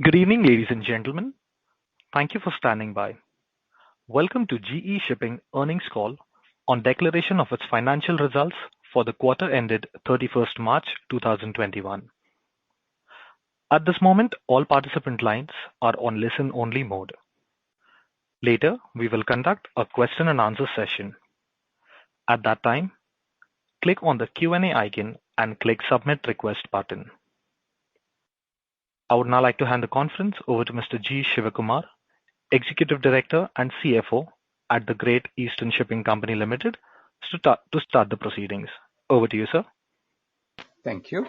Good evening, ladies and gentlemen. Thank you for standing by. Welcome to GE Shipping earnings call on declaration of its financial results for the quarter ended 31st March 2021. At this moment, all participant lines are on listen-only mode. Later, we will conduct a question and answer session. At that time, click on the Q&A icon and click Submit Request button. I would now like to hand the conference over to Mr. G. Shivakumar, Executive Director and CFO at the Great Eastern Shipping Company Limited, to start the proceedings. Over to you, sir. Thank you.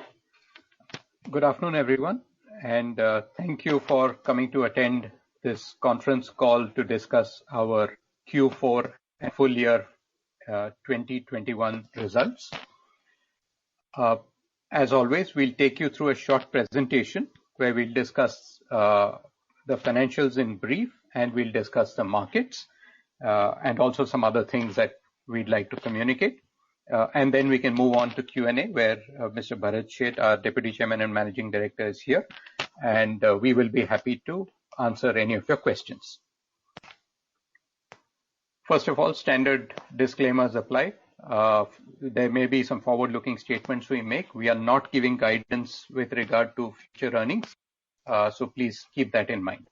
Good afternoon, everyone, and thank you for coming to attend this conference call to discuss our Q4 and full year 2021 results. As always, we'll take you through a short presentation where we'll discuss the financials in brief, and we'll discuss the markets and also some other things that we'd like to communicate. And then we can move on to Q&A, where Mr. Bharat Sheth, our Deputy Chairman and Managing Director, is here, and we will be happy to answer any of your questions. First of all, standard disclaimers apply. There may be some forward-looking statements we make. We are not giving guidance with regard to future earnings, so please keep that in mind.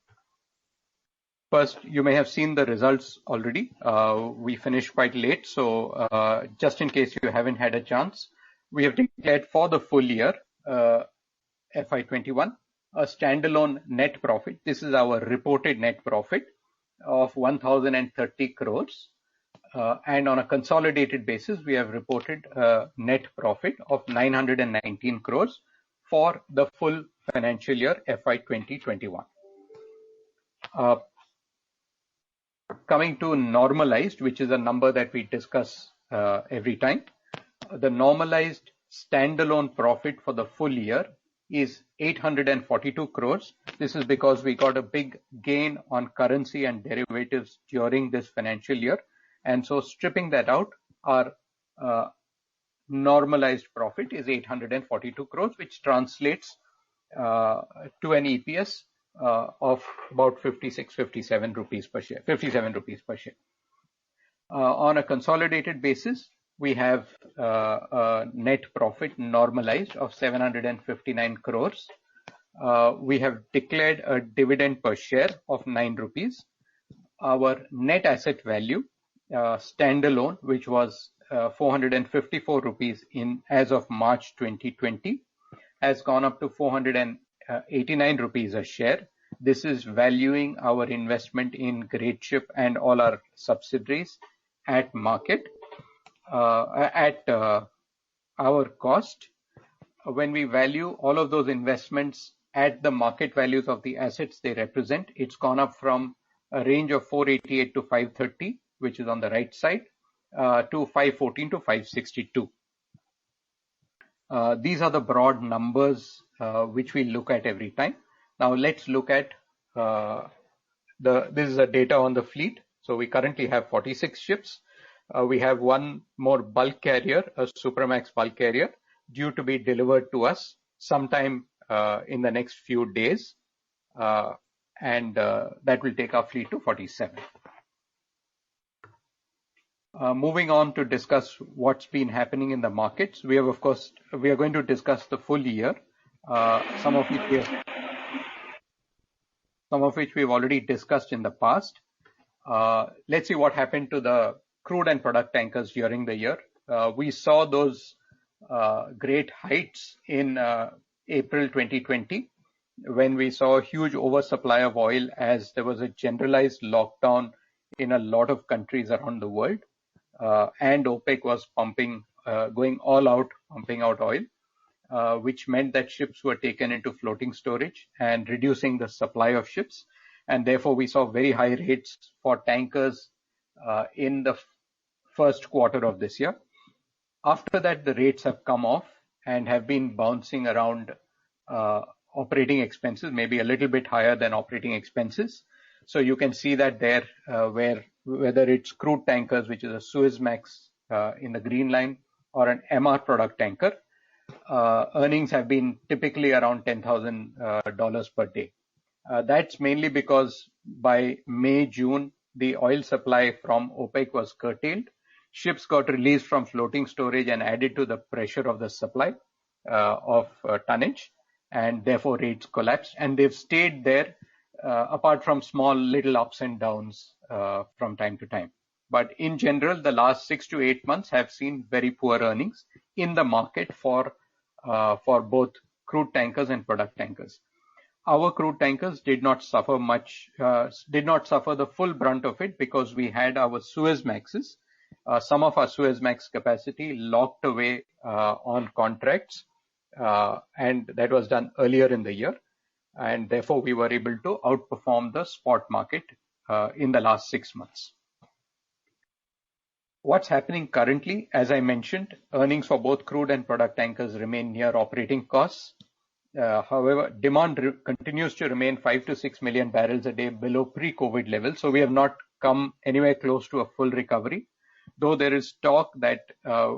First, you may have seen the results already. We finished quite late, so just in case you haven't had a chance, we have declared for the full year FY21 a standalone net profit. This is our reported net profit of 1,030 crores. And on a consolidated basis, we have reported a net profit of 919 crores for the full financial year FY 2021. Coming to normalized, which is a number that we discuss every time, the normalized standalone profit for the full year is 842 crores. This is because we got a big gain on currency and derivatives during this financial year. And so stripping that out, our normalized profit is 842 crores, which translates to an EPS of about 57 rupees per share. On a consolidated basis, we have a net profit normalized of 759 crores. We have declared a dividend per share of 9 rupees. Our net asset value standalone, which was 454 rupees as of March 2020, has gone up to 489 rupees a share. This is valuing our investment in GESHIP and all our subsidiaries at market, at our cost. When we value all of those investments at the market values of the assets they represent, it's gone up from a range of 488 to 530, which is on the right side, to 514 to 562. These are the broad numbers which we look at every time. Now let's look at this is the data on the fleet. So we currently have 46 ships. We have one more bulk carrier, a Supramax bulk carrier, due to be delivered to us sometime in the next few days, and that will take our fleet to 47. Moving on to discuss what's been happening in the markets. We are going to discuss the full year, some of which we've already discussed in the past. Let's see what happened to the crude and product tankers during the year. We saw those great heights in April 2020, when we saw a huge oversupply of oil as there was a generalized lockdown in a lot of countries around the world. And OPEC was going all out, pumping out oil, which meant that ships were taken into floating storage and reducing the supply of ships. And therefore, we saw very high rates for tankers in the first quarter of this year. After that, the rates have come off and have been bouncing around operating expenses, maybe a little bit higher than operating expenses. So you can see that there, whether it's crude tankers, which is a Suezmax in the green line, or an MR product tanker, earnings have been typically around $10,000 per day. That's mainly because by May, June, the oil supply from OPEC was curtailed. Ships got released from floating storage and added to the pressure of the supply of tonnage, and therefore rates collapsed. And they've stayed there, apart from small little ups and downs from time to time. But in general, the last 6 to 8 months have seen very poor earnings in the market for both crude tankers and product tankers. Our crude tankers did not suffer the full brunt of it because we had our Suezmaxes, some of our Suezmax capacity locked away on contracts, and that was done earlier in the year. And therefore, we were able to outperform the spot market in the last 6 months. What's happening currently, as I mentioned, earnings for both crude and product tankers remain near operating costs. However, demand continues to remain 5 to 6 million barrels a day below pre-COVID levels. So we have not come anywhere close to a full recovery, though there is talk that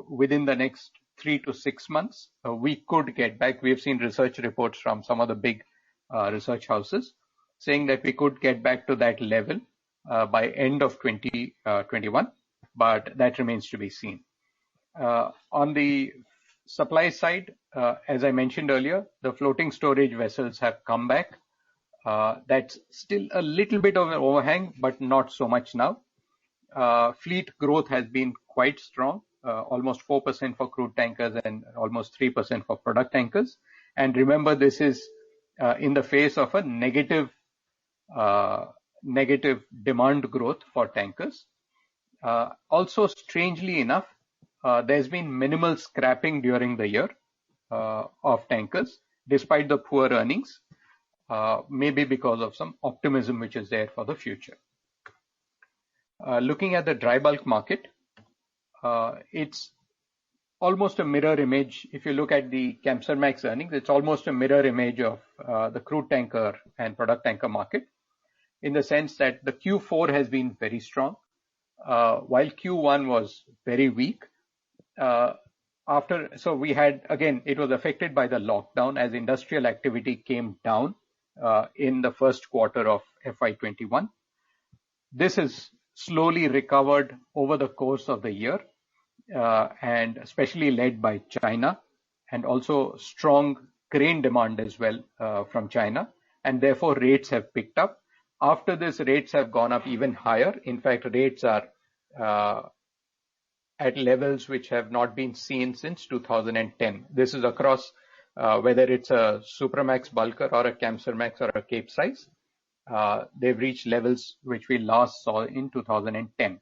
within the next 3 to 6 months, we could get back. We have seen research reports from some of the big research houses saying that we could get back to that level by end of 2021, but that remains to be seen. On the supply side, as I mentioned earlier, the floating storage vessels have come back. That's still a little bit of an overhang, but not so much now. Fleet growth has been quite strong, almost 4% for crude tankers and almost 3% for product tankers. And remember, this is in the face of a negative demand growth for tankers. Also, strangely enough, there's been minimal scrapping during the year of tankers, despite the poor earnings, maybe because of some optimism which is there for the future. Looking at the dry bulk market, it's almost a mirror image. If you look at the Kamsarmax earnings, it's almost a mirror image of the crude tanker and product tanker market, in the sense that the Q4 has been very strong, while Q1 was very weak. So we had, again, it was affected by the lockdown as industrial activity came down in the first quarter of FY21. This has slowly recovered over the course of the year, and especially led by China, and also strong grain demand as well from China, and therefore rates have picked up. After this, rates have gone up even higher. In fact, rates are at levels which have not been seen since 2010. This is across whether it's a Supramax bulker or a Kamsarmax or a Capesize. They've reached levels which we last saw in 2010.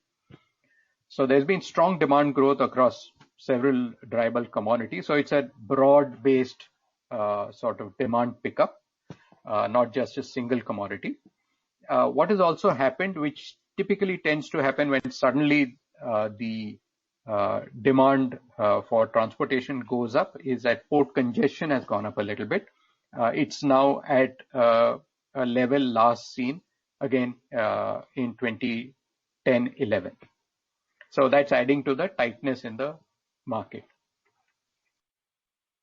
So there's been strong demand growth across several dry bulk commodities. So it's a broad-based sort of demand pickup, not just a single commodity. What has also happened, which typically tends to happen when suddenly the demand for transportation goes up, is that port congestion has gone up a little bit. It's now at a level last seen again in 2010-11. So that's adding to the tightness in the market.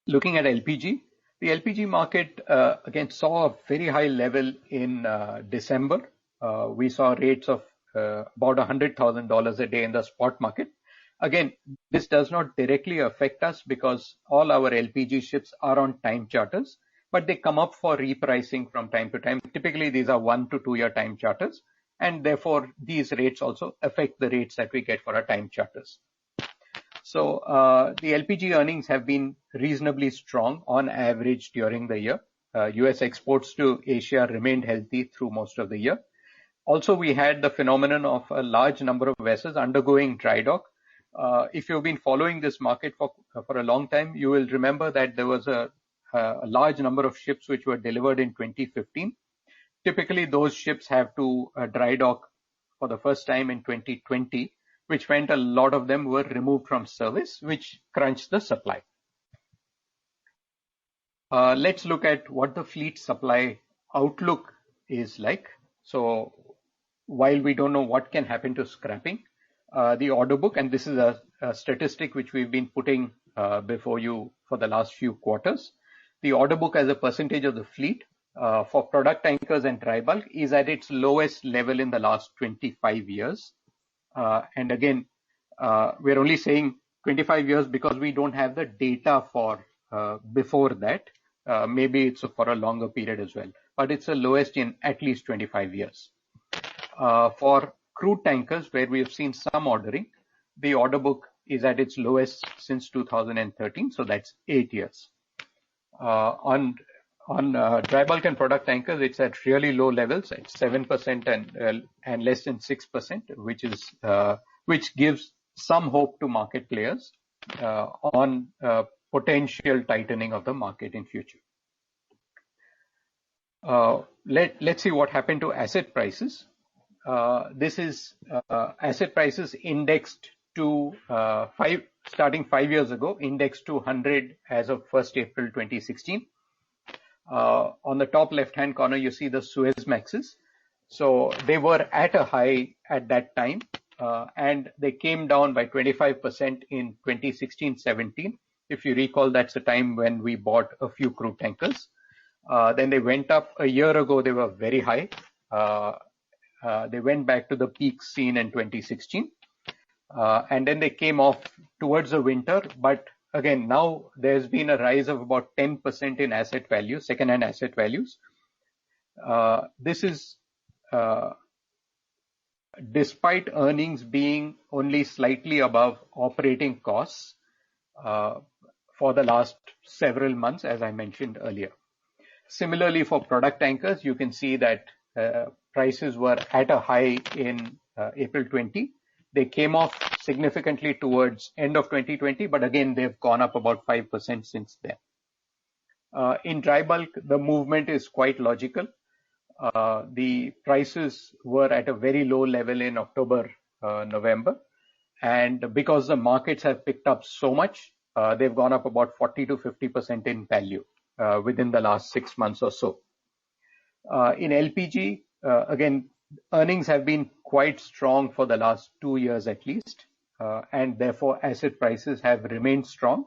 Looking at LPG, the LPG market again saw a very high level in December. We saw rates of about $100,000 a day in the spot market. Again, this does not directly affect us because all our LPG ships are on time charters, but they come up for repricing from time to time. Typically, these are 1 to 2 year time charters, and therefore these rates also affect the rates that we get for our time charters. So the LPG earnings have been reasonably strong on average during the year. US exports to Asia remained healthy through most of the year. Also, we had the phenomenon of a large number of vessels undergoing dry dock. If you've been following this market for a long time, you will remember that there was a large number of ships which were delivered in 2015. Typically, those ships have to dry dock for the first time in 2020, which meant a lot of them were removed from service, which crunched the supply. Let's look at what the fleet supply outlook is like. So while we don't know what can happen to scrapping, the order book, and this is a statistic which we've been putting before you for the last few quarters, the order book as a percentage of the fleet for product tankers and dry bulk is at its lowest level in the last 25 years. And again, we're only saying 25 years because we don't have the data for before that. Maybe it's for a longer period as well, but it's the lowest in at least 25 years. For crude tankers, where we have seen some ordering, the order book is at its lowest since 2013, so that's 8 years. On dry bulk and product tankers, it's at really low levels, at 7% and less than 6%, which gives some hope to market players on potential tightening of the market in future. Let's see what happened to asset prices. This is asset prices indexed to starting 5 years ago, indexed to 100 as of 1st April 2016. On the top left-hand corner, you see the Suezmaxes. So they were at a high at that time, and they came down by 25% in 2016-17. If you recall, that's the time when we bought a few crude tankers. Then they went up a year ago. They were very high. They went back to the peak seen in 2016. And then they came off towards the winter. But again, now there's been a rise of about 10% in asset values, second-hand asset values. This is despite earnings being only slightly above operating costs for the last several months, as I mentioned earlier. Similarly, for product tankers, you can see that prices were at a high in April 20. They came off significantly towards end of 2020, but again, they've gone up about 5% since then. In dry bulk, the movement is quite logical. The prices were at a very low level in October, November. And because the markets have picked up so much, they've gone up about 40 to 50% in value within the last 6 months or so. In LPG, again, earnings have been quite strong for the last 2 years at least, and therefore asset prices have remained strong.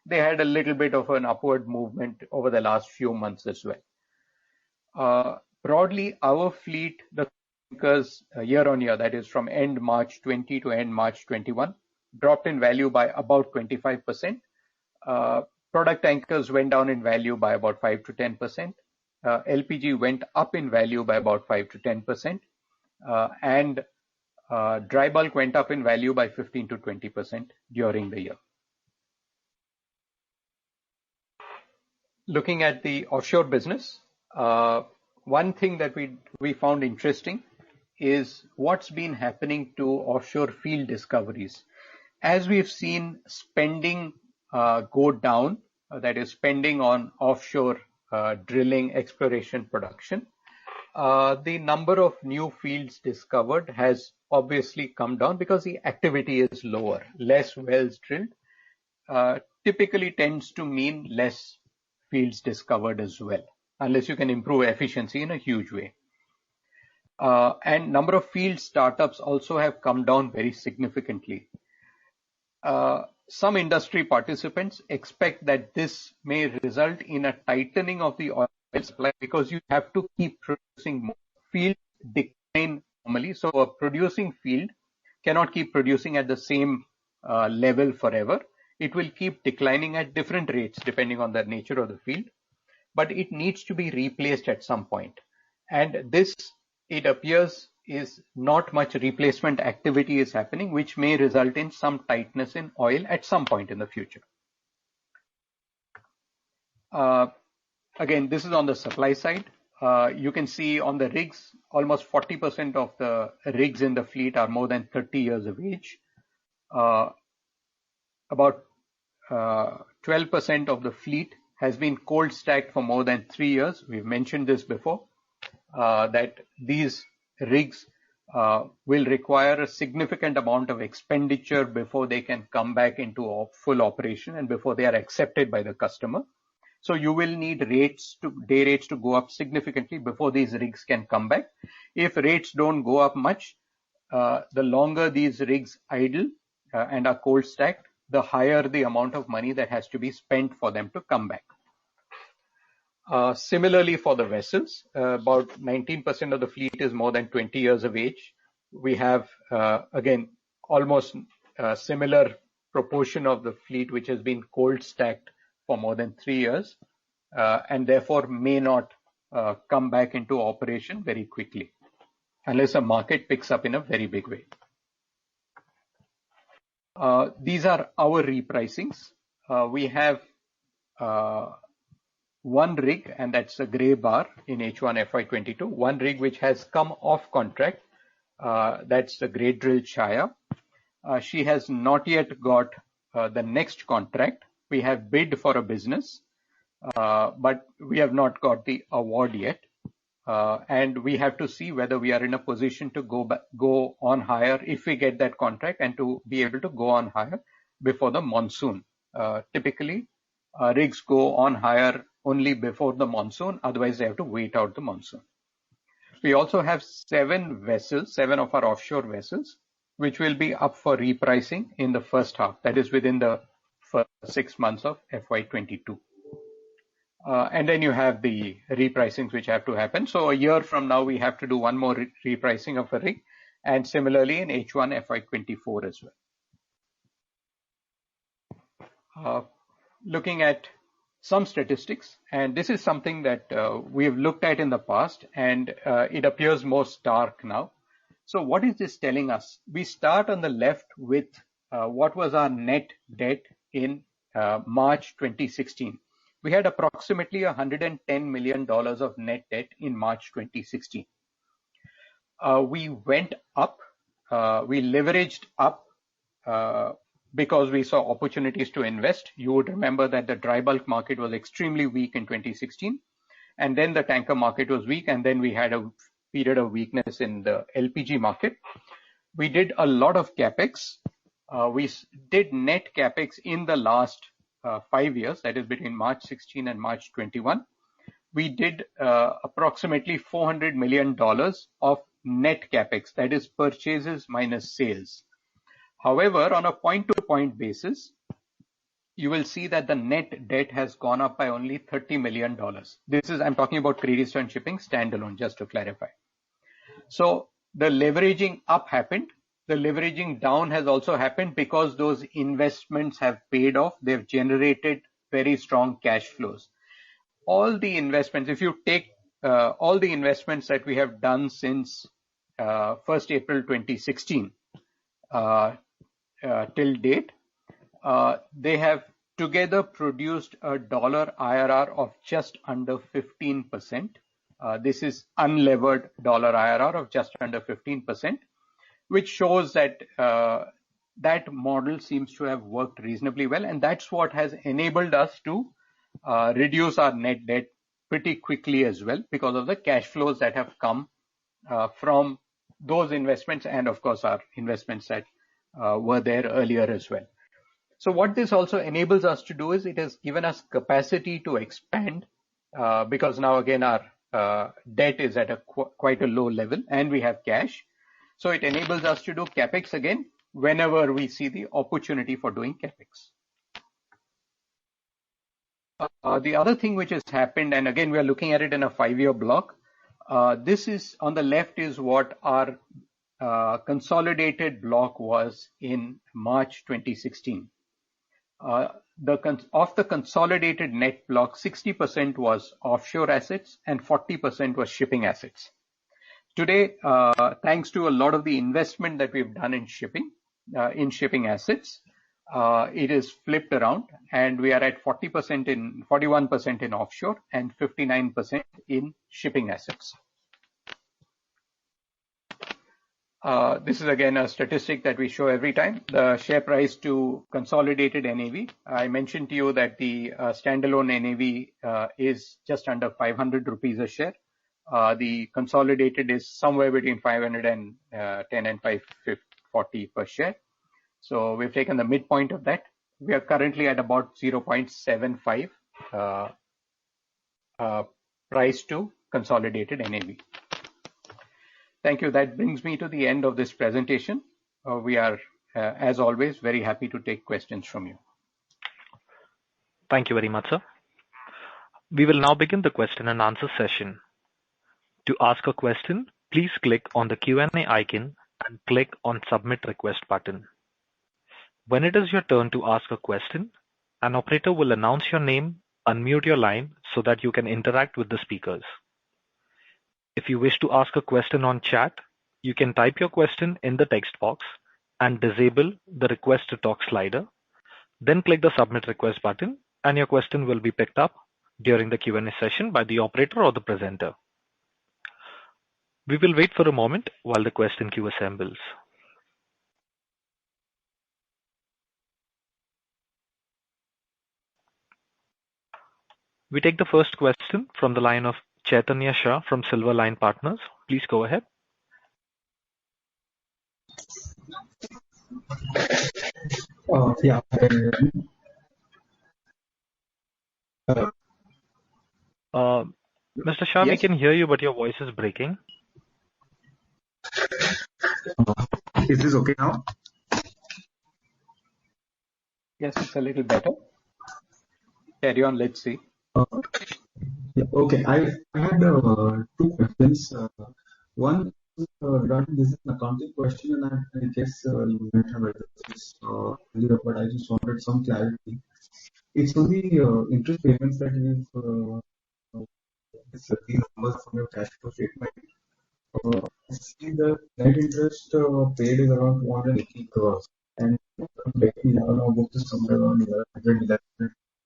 They had a little bit of an upward movement over the last few months as well. Broadly, our fleet, the tankers year on year, that is from end March 20 to end March 21, dropped in value by about 25%. Product tankers went down in value by about 5 to 10%. LPG went up in value by about 5 to 10%. And dry bulk went up in value by 15 to 20% during the year. Looking at the offshore business, one thing that we found interesting is what's been happening to offshore field discoveries. As we've seen spending go down, that is spending on offshore drilling, exploration, production, the number of new fields discovered has obviously come down because the activity is lower. Less wells drilled typically tends to mean less fields discovered as well, unless you can improve efficiency in a huge way. And number of field startups also have come down very significantly. Some industry participants expect that this may result in a tightening of the oil supply because you have to keep producing more. Fields decline normally, so a producing field cannot keep producing at the same level forever. It will keep declining at different rates depending on the nature of the field, but it needs to be replaced at some point. And this, it appears, is not much replacement activity is happening, which may result in some tightness in oil at some point in the future. Again, this is on the supply side. You can see on the rigs, almost 40% of the rigs in the fleet are more than 30 years of age. About 12% of the fleet has been cold stacked for more than 3 years. We've mentioned this before, that these rigs will require a significant amount of expenditure before they can come back into full operation and before they are accepted by the customer. So you will need day rates to go up significantly before these rigs can come back. If rates don't go up much, the longer these rigs idle and are cold stacked, the higher the amount of money that has to be spent for them to come back. Similarly, for the vessels, about 19% of the fleet is more than 20 years of age. We have, again, almost a similar proportion of the fleet which has been cold stacked for more than 3 years, and therefore may not come back into operation very quickly unless the market picks up in a very big way. These are our repricings. We have one rig, and that's the gray bar in H1 FY22, one rig which has come off contract. That's the Great Drill Chaya. She has not yet got the next contract. We have bid for a business, but we have not got the award yet. And we have to see whether we are in a position to go on hire if we get that contract, and to be able to go on hire before the monsoon. Typically, rigs go on hire only before the monsoon, otherwise they have to wait out the monsoon. We also have 7 vessels, 7 of our offshore vessels, which will be up for repricing in the first half, that is within the first 6 months of FY22. And then you have the repricings which have to happen. So a year from now, we have to do one more repricing of a rig, and similarly in H1 FY24 as well. Looking at some statistics, and this is something that we have looked at in the past, and it appears more stark now. So what is this telling us? We start on the left with what was our net debt in March 2016. We had approximately $110 million of net debt in March 2016. We went up, we leveraged up because we saw opportunities to invest. You would remember that the dry bulk market was extremely weak in 2016, and then the tanker market was weak, and then we had a period of weakness in the LPG market. We did a lot of capex. We did net capex in the last 5 years, that is between March 16 and March 21. We did approximately $400 million of net capex, that is purchases minus sales. However, on a point-to-point basis, you will see that the net debt has gone up by only $30 million. I'm talking about Great Eastern Shipping standalone, just to clarify. So the leveraging up happened. The leveraging down has also happened because those investments have paid off. They've generated very strong cash flows. All the investments, if you take all the investments that we have done since 1st April 2016 till date, they have together produced a dollar IRR of just under 15%. This is unlevered dollar IRR of just under 15%, which shows that that model seems to have worked reasonably well, and that's what has enabled us to reduce our net debt pretty quickly as well, because of the cash flows that have come from those investments, and of course our investments that were there earlier as well. So what this also enables us to do is it has given us capacity to expand, because now again our debt is at quite a low level and we have cash. So it enables us to do capex again whenever we see the opportunity for doing capex. The other thing which has happened, and again we are looking at it in a 5-year block. This is on the left is what our consolidated block was in March 2016. Of the consolidated net block, 60% was offshore assets and 40% was shipping assets. Today, thanks to a lot of the investment that we've done in shipping assets, it is flipped around, and we are at 41% in offshore and 59% in shipping assets. This is again a statistic that we show every time, the share price to consolidated NAV. I mentioned to you that the standalone NAV is just under 500 rupees a share. The consolidated is somewhere between 510 and 540 per share. So we've taken the midpoint of that. We are currently at about 0.75 price to consolidated NAV. Thank you. That brings me to the end of this presentation. We are, as always, very happy to take questions from you. Thank you very much, sir. We will now begin the question and answer session. To ask a question, please click on the Q&A icon and click on Submit Request button. When it is your turn to ask a question, an operator will announce your name, unmute your line so that you can interact with the speakers. If you wish to ask a question on chat, you can type your question in the text box and disable the Request to Talk slider. Then click the Submit Request button and your question will be picked up during the Q&A session by the operator or the presenter. We will wait for a moment while the question queue assembles. We take the first question from the line of Chaitanya Shah from Silverline Partners. Please go ahead. Yeah. Mr. Shah, we Yes. can hear you, but your voice is breaking. Is this okay now? Yes, it's a little better. Carry on, let's see. Yeah, okay. I had two questions. One, regarding this is an accounting question, and I guess you might have addressed this earlier, but I just wanted some clarity. It's on the interest payments that these numbers from your cash flow statement. I see the net interest paid is around 280 crores, and taking our book is somewhere around 11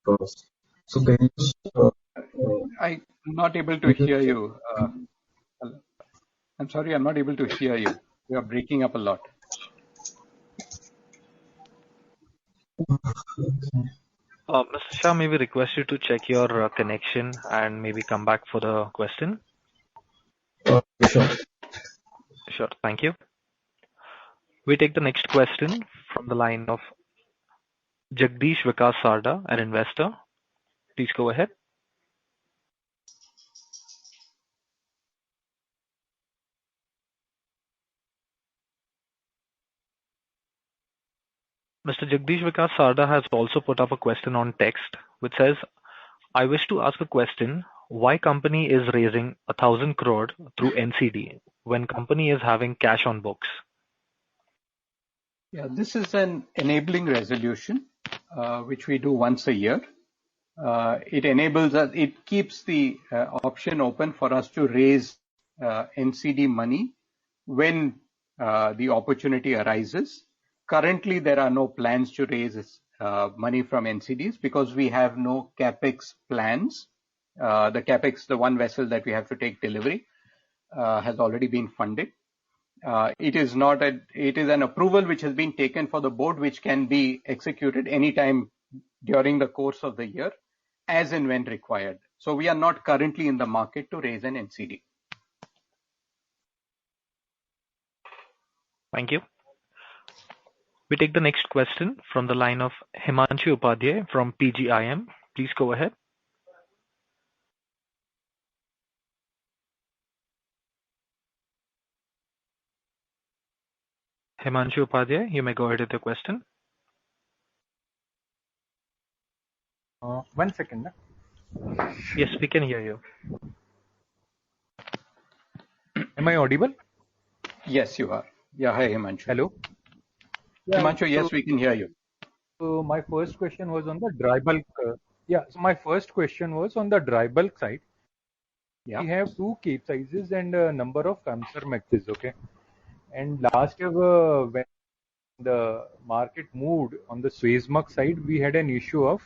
crores. So can you just I'm not able to hear you. I'm sorry, I'm not able to hear you. You are breaking up a lot. Mr. Shah, may we request you to check your connection and maybe come back for the question? sure. Sure, thank you. We take the next question from the line of Jagdish Vikas Sarda, an investor. Please go ahead. Mr. Jagdish Vikas Sarda has also put up a question on text, which says, I wish to ask a question. Why company is raising 1,000 crore through NCD when company is having cash on books? Yeah, this is an enabling resolution, which we do once a year. It enables us, it keeps the option open for us to raise NCD money when the opportunity arises. Currently, there are no plans to raise money from NCDs because we have no capex plans. The capex, the one vessel that we have to take delivery, has already been funded. It is an approval which has been taken for the board, which can be executed anytime during the course of the year, as and when required. So we are not currently in the market to raise an NCD. Thank you. We take the next question from the line of Himanshu Upadhyay from PGIM. Please go ahead. Himanshu Upadhyay, you may go ahead with your question. 1 second. Yes, we can hear you. Am I audible? Yes, you are. Yeah, hi Himanshu. Hello. Himanshu, yes, we can hear you. So my first question was on the dry bulk. So my first question was on the dry bulk side. Yeah. We have 2 cape sizes and a number of Kamsarmaxes, okay? And last year, when the market moved on the Suezmax side, we had an issue of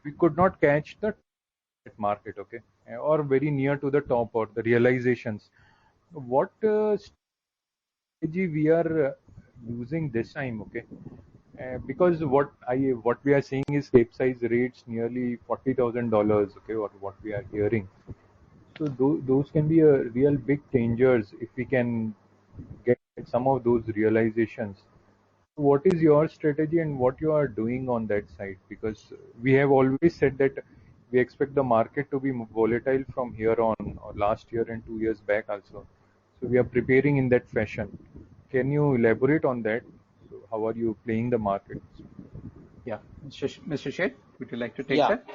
we could not catch the market, okay, or very near to the top or the realizations. What strategy we are using this time, okay? Because what we are seeing is cape size rates nearly $40,000, okay, or what we are hearing. So those can be a real big dangers if we can get some of those realizations. What is your strategy and what you are doing on that side? Because we have always said that we expect the market to be volatile from here on, or last year and 2 years back also. So we are preparing in that fashion. Can you elaborate on that? So how are you playing the market? Yeah, Mr. Sheth, would you like to take that?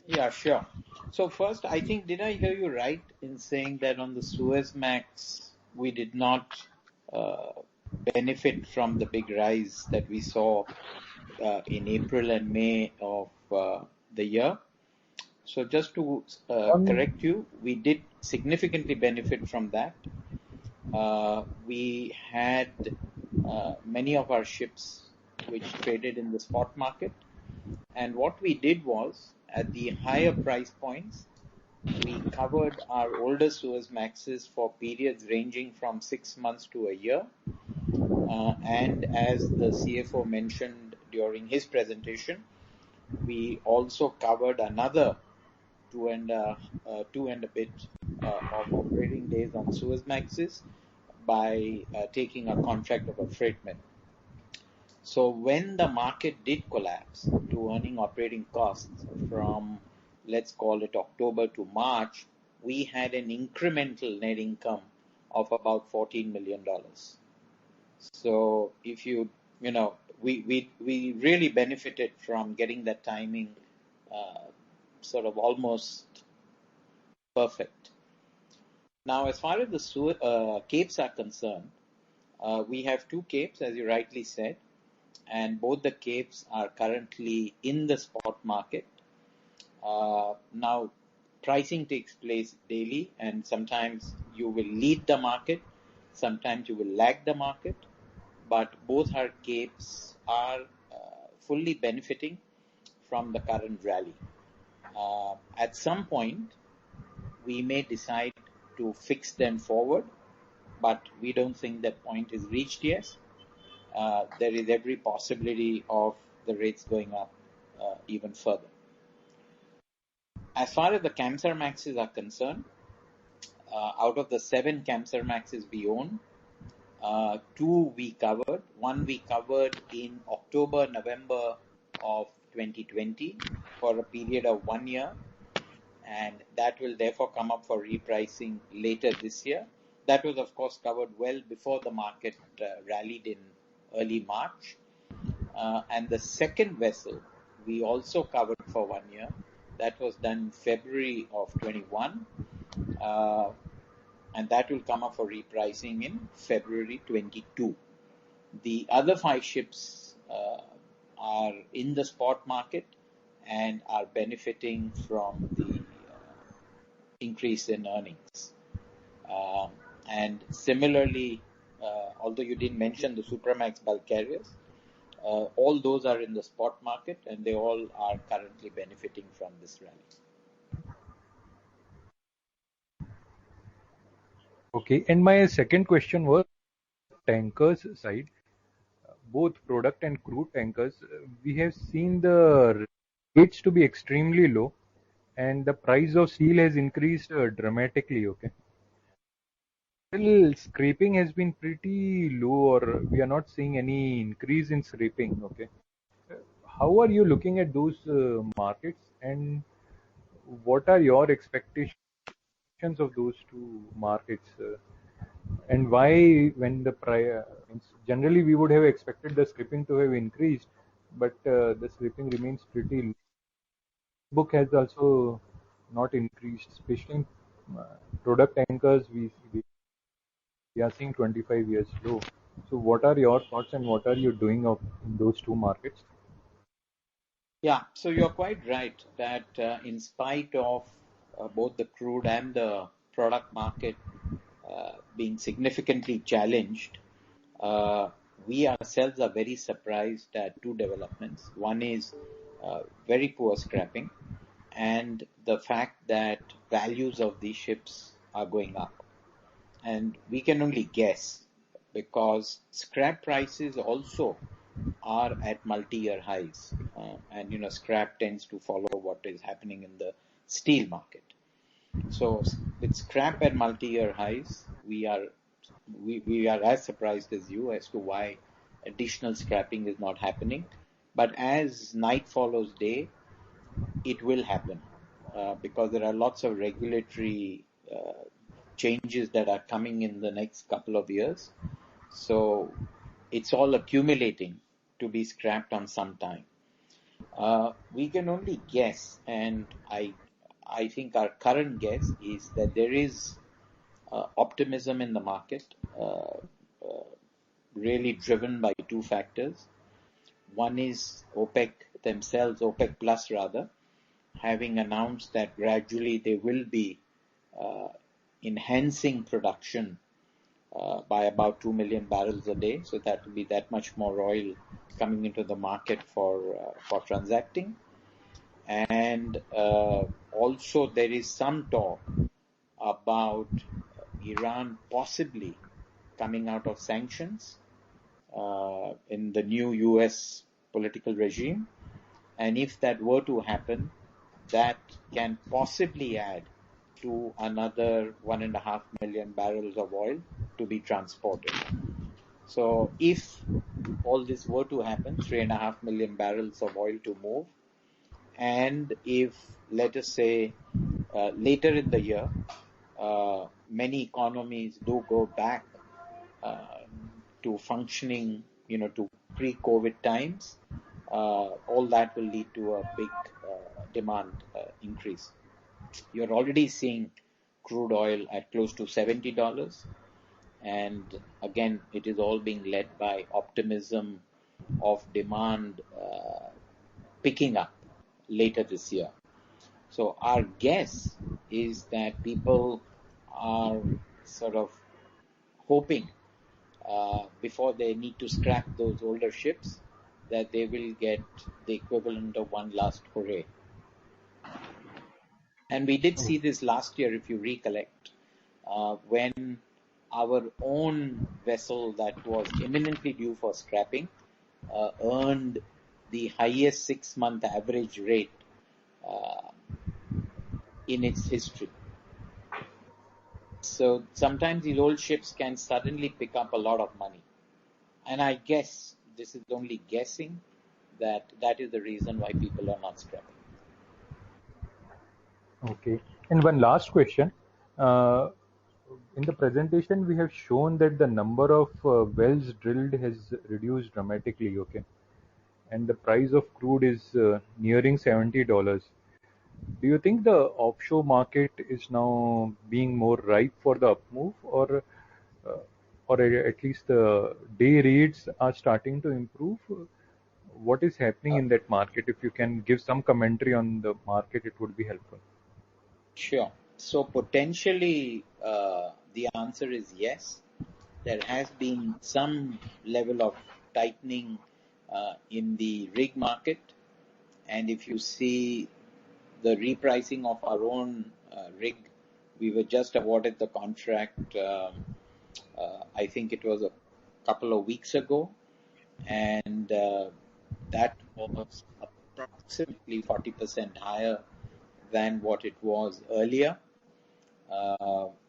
Yeah, sure. So first, I think, did I hear you right in saying that on the Suezmax, we did not uh, benefit from the big rise that we saw in April and May of the year? So just to On correct you, we did significantly benefit from that. We had many of our ships which traded in the spot market. And what we did was, at the higher price points, we covered our older Suezmaxes for periods ranging from 6 months to a year. And as the CFO mentioned during his presentation, we also covered another two and a bit of operating days on Suezmaxes by taking a contract of affreightment. So when the market did collapse to earning operating costs from, let's call it October to March, we had an incremental net income of about $14 million. So if we really benefited from getting that timing sort of almost perfect. Now, as far as the capes are concerned, we have two capes, as you rightly said, and both the capes are currently in the spot market. Now, pricing takes place daily, and sometimes you will lead the market, sometimes you will lag the market, but both our capes are fully benefiting from the current rally. At some point, we may decide to fix them forward, but we don't think that point is reached yet. There is every possibility of the rates going up even further. As far as the Kamsarmaxes are concerned, out of the 7 Kamsarmaxes we own, 2 we covered. One we covered in October, November of 2020 for a period of 1 year, and that will therefore come up for repricing later this year. That was, of course, covered well before the market rallied in early March. And the second vessel we also covered for 1 year. That was done in February of 21. And that will come up for repricing in February 22. The other 5 ships are in the spot market and are benefiting from the increase in earnings. And similarly, although you didn't mention the Supramax bulk carriers, all those are in the spot market and they all are currently benefiting from this rally. Okay, and my second question was tankers side, both product and crude tankers. We have seen the rates to be extremely low, and the price of steel has increased dramatically. Okay, still scraping has been pretty low, or we are not seeing any increase in scraping. Okay, how are you looking at those markets, and what are your expectations of those two markets? And why, when the price, generally we would have expected the scrapping to have increased, but the scrapping remains pretty low. Book has also not increased, especially in product tankers. We are seeing 25 years low. So what are your thoughts and what are you doing in those two markets? Yeah, so you're quite right that in spite of both the crude and the product market being significantly challenged, we ourselves are very surprised at 2 developments. One is very poor scrapping, and the fact that values of these ships are going up. And we can only guess because scrap prices also are at multi-year highs, and scrap tends to follow what is happening in the steel market. So with scrap at multi-year highs, we are as surprised as you as to why additional scrapping is not happening. But as night follows day, it will happen because there are lots of regulatory changes that are coming in the next couple of years. So it's all accumulating to be scrapped on some time. We can only guess, and I think our current guess is that there is optimism in the market, really driven by two factors. One is OPEC themselves, OPEC Plus rather, having announced that gradually they will be enhancing production by about 2 million barrels a day. So that will be that much more oil coming into the market for transacting. And also there is some talk about Iran possibly coming out of sanctions in the new US political regime. And if that were to happen, that can possibly add to another 1.5 million barrels of oil to be transported. So if all this were to happen, 3.5 million barrels of oil to move, and if, let us say, later in the year, many economies do go back to functioning, to pre-COVID times, all that will lead to a big demand increase. You're already seeing crude oil at close to $70. And again, it is all being led by optimism of demand picking up later this year. So our guess is that people are sort of hoping before they need to scrap those older ships that they will get the equivalent of one last hooray. And we did see this last year, if you recollect, when our own vessel that was imminently due for scrapping earned the highest 6-month average rate in its history. So sometimes these old ships can suddenly pick up a lot of money. And I guess, this is only guessing, that is the reason why people are not scrapping. Okay. And one last question. In the presentation, we have shown that the number of wells drilled has reduced dramatically, okay? And the price of crude is nearing $70. Do you think the offshore market is now being more ripe for the up move, or at least the day rates are starting to improve? What is happening in that market? If you can give some commentary on the market, it would be helpful. Sure. So potentially, the answer is yes. There has been some level of tightening in the rig market. And if you see the repricing of our own rig, we were just awarded the contract, I think it was a couple of weeks ago. And that was approximately 40% higher than what it was earlier.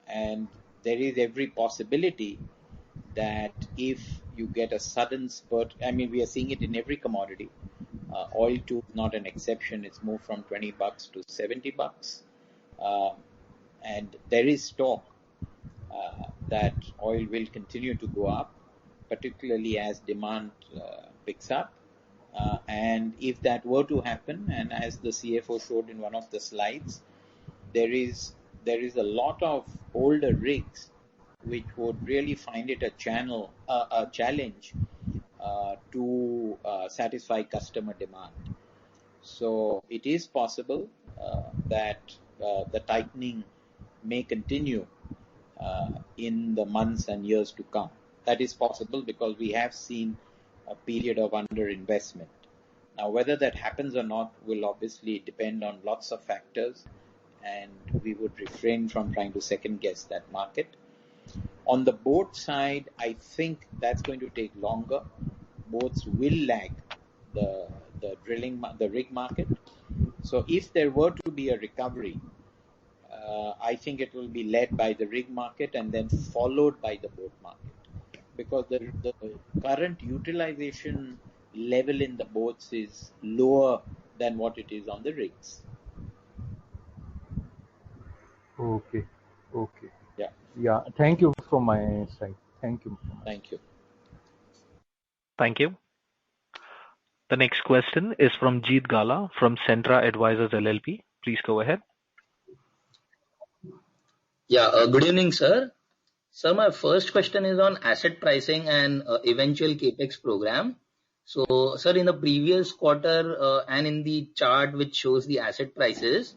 And there is every possibility that if you get a sudden spurt, I mean, we are seeing it in every commodity. Oil too is not an exception. It's moved from $20 to $70. And there is talk that oil will continue to go up, particularly as demand picks up. And if that were to happen, and as the CFO showed in one of the slides, there is a lot of older rigs which would really find it a challenge to satisfy customer demand. So it is possible that the tightening may continue in the months and years to come. That is possible because we have seen a period of underinvestment. Now, whether that happens or not will obviously depend on lots of factors, and we would refrain from trying to second guess that market. On the boat side, I think that's going to take longer. Boats will lag the rig market. So if there were to be a recovery, I think it will be led by the rig market and then followed by the boat market, because the current utilization level in the boats is lower than what it is on the rigs. Okay. Yeah. Yeah. Thank you from my side. Thank you. Thank you. Thank you. The next question is from Jeet Gala from Centra Advisors LLP. Please go ahead. Yeah, good evening, sir. Sir, my first question is on asset pricing and eventual capex program. So, sir, in the previous quarter and in the chart which shows the asset prices,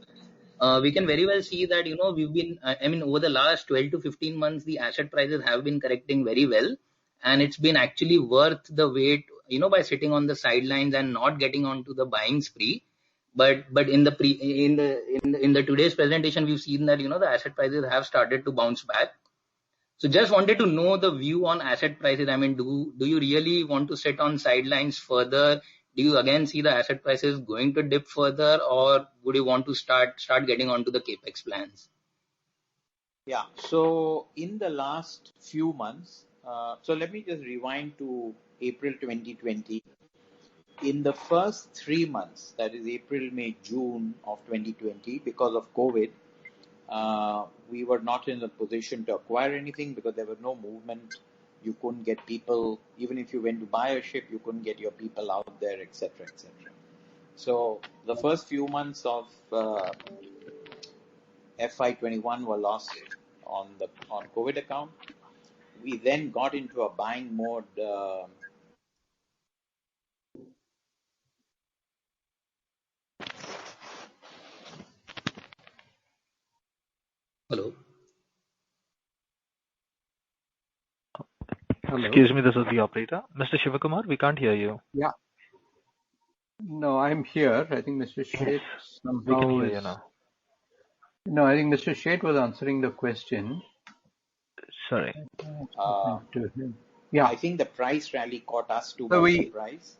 we can very well see that, we've been, I mean, over the last 12 to 15 months, the asset prices have been correcting very well. And it's been actually worth the wait, by sitting on the sidelines and not getting onto the buying spree. But in the today's presentation, we've seen that, the asset prices have started to bounce back. So just wanted to know the view on asset prices. I mean, do you really want to sit on sidelines further? Do you again see the asset prices going to dip further, or would you want to start getting onto the capex plans? Yeah. So in the last few months, so let me just rewind to April 2020. In the first 3 months, that is April, May, June of 2020, because of COVID, we were not in a position to acquire anything because there was no movement. You couldn't get people, even if you went to buy a ship, you couldn't get your people out there, etc., etc. So the first few months of FY21 were lost on COVID account. We then got into a buying mode. Hello. Hello. Excuse me, this is the operator. Mr. Shivakumar, we can't hear you. Yeah. No, I'm here. I think Mr. Sheth somehow We can hear you now. No, I think Mr. Sheth was answering the question. Sorry. To him. Yeah. I think the price rally caught us too So by surprise.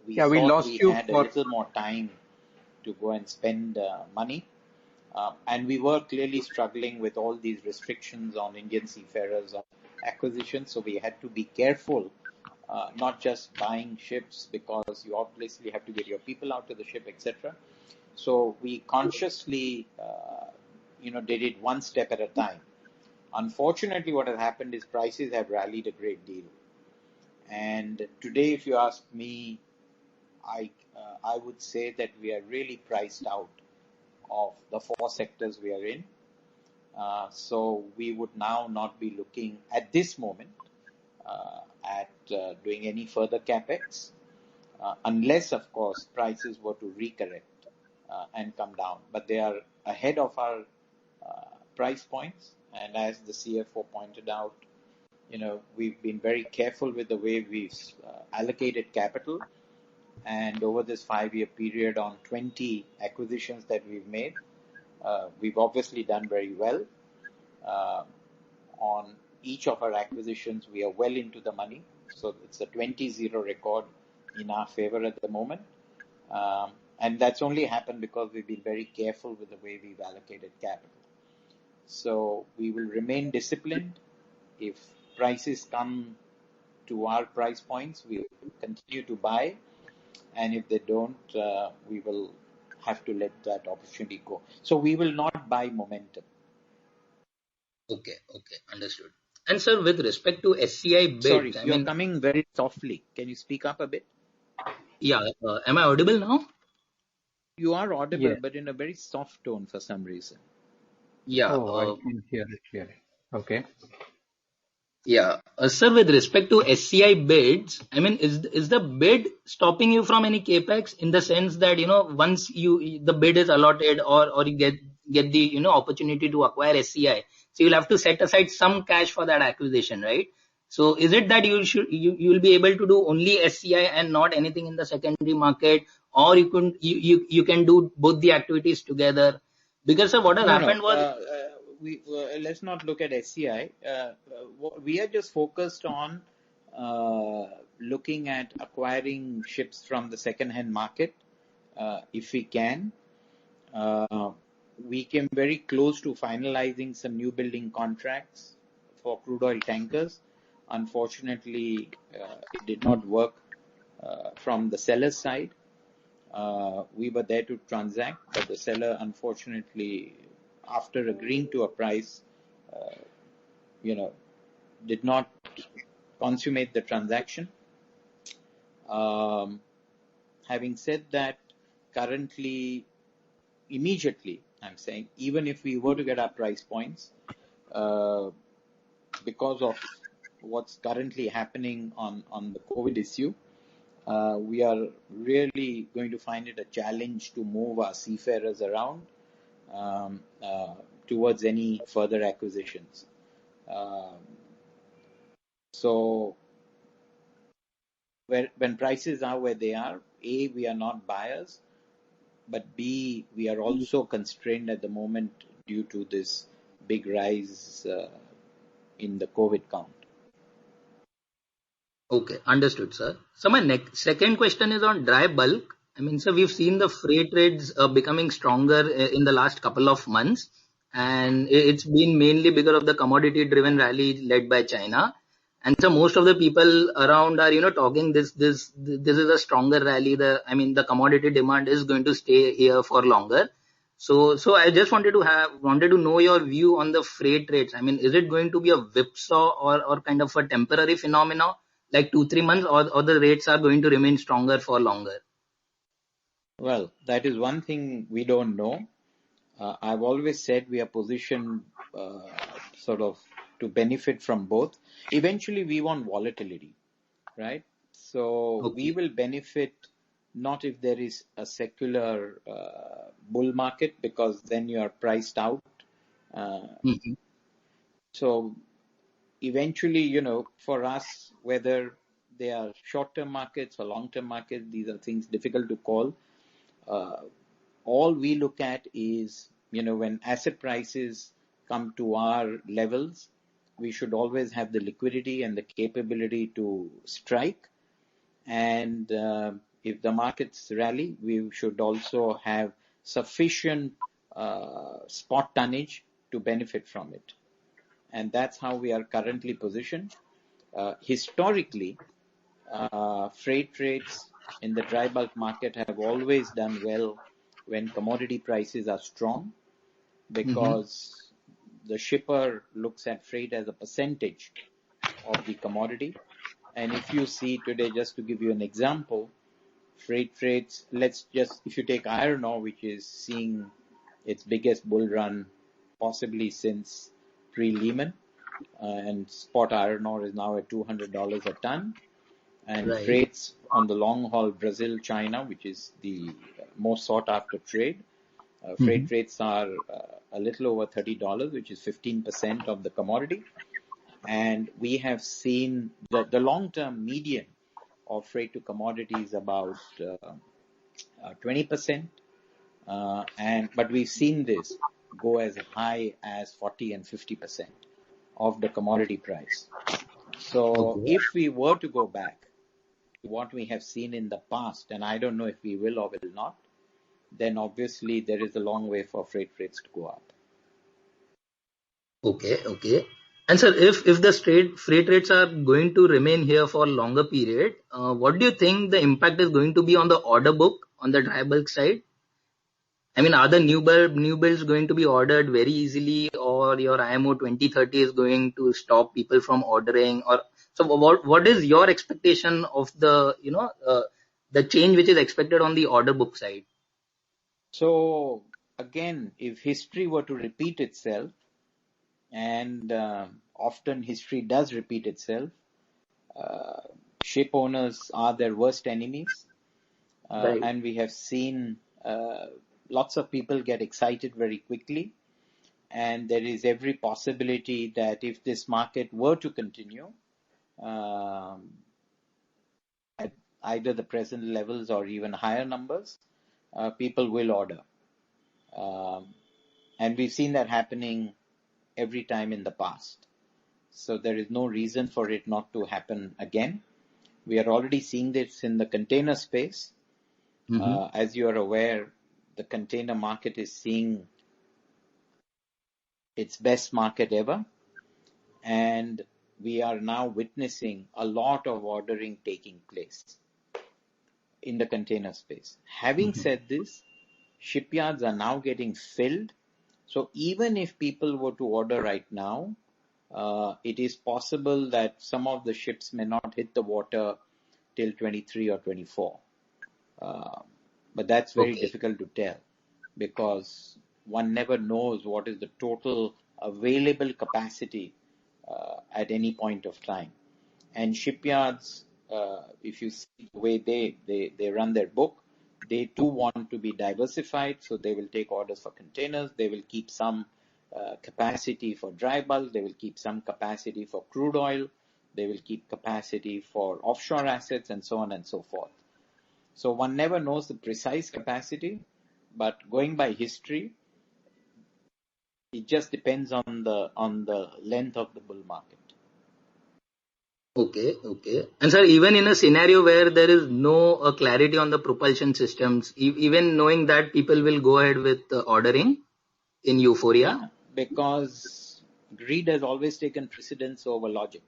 We lost you had for a little more time to go and spend money. And we were clearly struggling with all these restrictions on Indian seafarers on acquisition. So we had to be careful, not just buying ships because you obviously have to get your people out of the ship, etc. So we consciously, did it one step at a time. Unfortunately, what has happened is prices have rallied a great deal. And today, if you ask me, I would say that we are really priced out of the 4 sectors we are in. So we would now not be looking at this moment at doing any further capex, unless, of course, prices were to recorrect and come down. But they are ahead of our price points. And as the CFO pointed out, we've been very careful with the way we've allocated capital. And over this 5-year period on 20 acquisitions that we've made, we've obviously done very well. On each of our acquisitions, we are well into the money. So it's a 20-0 record in our favor at the moment. And that's only happened because we've been very careful with the way we've allocated capital. So we will remain disciplined. If prices come to our price points, we will continue to buy. And if they don't, we will have to let that opportunity go. So we will not buy momentum. Okay, understood. And sir, with respect to SCI bids, Sorry, you're coming very softly. Can you speak up a bit? Yeah, am I audible now? You are audible, Yes. but in a very soft tone for some reason. Yeah. I can hear it clearly. Okay. Yeah, sir, with respect to SCI bids, I mean, is the bid stopping you from any capex in the sense that, once the bid is allotted or you get the, opportunity to acquire SCI, so you'll have to set aside some cash for that acquisition, right? So is it that you will be able to do only SCI and not anything in the secondary market, or you can do both the activities together? Because sir, what has happened was let's not look at SCI. We are just focused on looking at acquiring ships from the second-hand market, if we can. We came very close to finalizing some new building contracts for crude oil tankers. Unfortunately, it did not work from the seller's side. We were there to transact, but the seller, unfortunately, after agreeing to a price, did not consummate the transaction. Having said that, currently, immediately, I'm saying, even if we were to get our price points, because of what's currently happening on the COVID issue, we are really going to find it a challenge to move our seafarers around um, uh, towards any further acquisitions. So when prices are where they are, A, we are not buyers, but B, we are also constrained at the moment due to this big rise in the COVID count. Okay, understood, sir. So my second question is on dry bulk. I mean, sir, we've seen the freight rates becoming stronger in the last couple of months, and it's been mainly because of the commodity-driven rally led by China. And so most of the people around are, talking this is a stronger rally. The commodity demand is going to stay here for longer. So I just wanted to know your view on the freight rates. I mean, is it going to be a whipsaw or kind of a temporary phenomena, like 2-3 months, or the rates are going to remain stronger for longer? Well, that is one thing we don't know. I've always said we are positioned sort of to benefit from both. Eventually, we want volatility, right? So we Okay. will benefit not if there is a secular bull market, because then you are priced out. Mhm. So eventually, for us, whether they are short-term markets or long-term markets, these are things difficult to call. All we look at is, when asset prices come to our levels, we should always have the liquidity and the capability to strike. And if the markets rally, we should also have sufficient spot tonnage to benefit from it. And that's how we are currently positioned. Historically, freight rates in the dry bulk market have always done well when commodity prices are strong, Mhm. because the shipper looks at freight as a percentage of the commodity. And if you see today, just to give you an example, freight rates, if you take iron ore, which is seeing its biggest bull run possibly since pre-Lehman, and spot iron ore is now at $200 a ton. And Right. freights on the long haul Brazil, China, which is the most sought after trade, freight Mhm. rates are a little over $30, which is 15% of the commodity. And we have seen the long-term median of freight to commodity is about 20%. But we've seen this go as high as 40 and 50% of the commodity price. So Okay. if we were to go back to what we have seen in the past, and I don't know if we will or will not, then obviously there is a long way for freight rates to go up. Okay. Okay. And sir, if the straight freight rates are going to remain here for a longer period, what do you think the impact is going to be on the order book on the dry bulk side? I mean, are the new builds going to be ordered very easily, or your IMO 2030 is going to stop people from ordering? Or so, what is your expectation of the change which is expected on the order book side? So again, if history were to repeat itself, and often history does repeat itself, uh, ship owners are their worst enemies. Right. And we have seen lots of people get excited very quickly. And there is every possibility that if this market were to continue um, at either the present levels or even higher numbers, people will order. Um, and we've seen that happening every time in the past. So there is no reason for it not to happen again. We are already seeing this in the container space. Mm-hmm. As you are aware, the container market is seeing its best market ever. And we are now witnessing a lot of ordering taking place in the container space. Having Mm-hmm. said this, shipyards are now getting filled. So even if people were to order right now, it is possible that some of the ships may not hit the water till 23 or 24. But that's very Okay. difficult to tell, because one never knows what is the total available capacity at any point of time. And shipyards, if you see the way they run their book, they too want to be diversified, so they will take orders for containers, they will keep some capacity for dry bulk, they will keep some capacity for crude oil, they will keep capacity for offshore assets, and so on and so forth. So one never knows the precise capacity, but going by history, it just depends on the length of the bull market. Okay, okay. And sir, even in a scenario where there is no clarity on the propulsion systems, even knowing that, people will go ahead with ordering in euphoria? Yeah, because greed has always taken precedence over logic.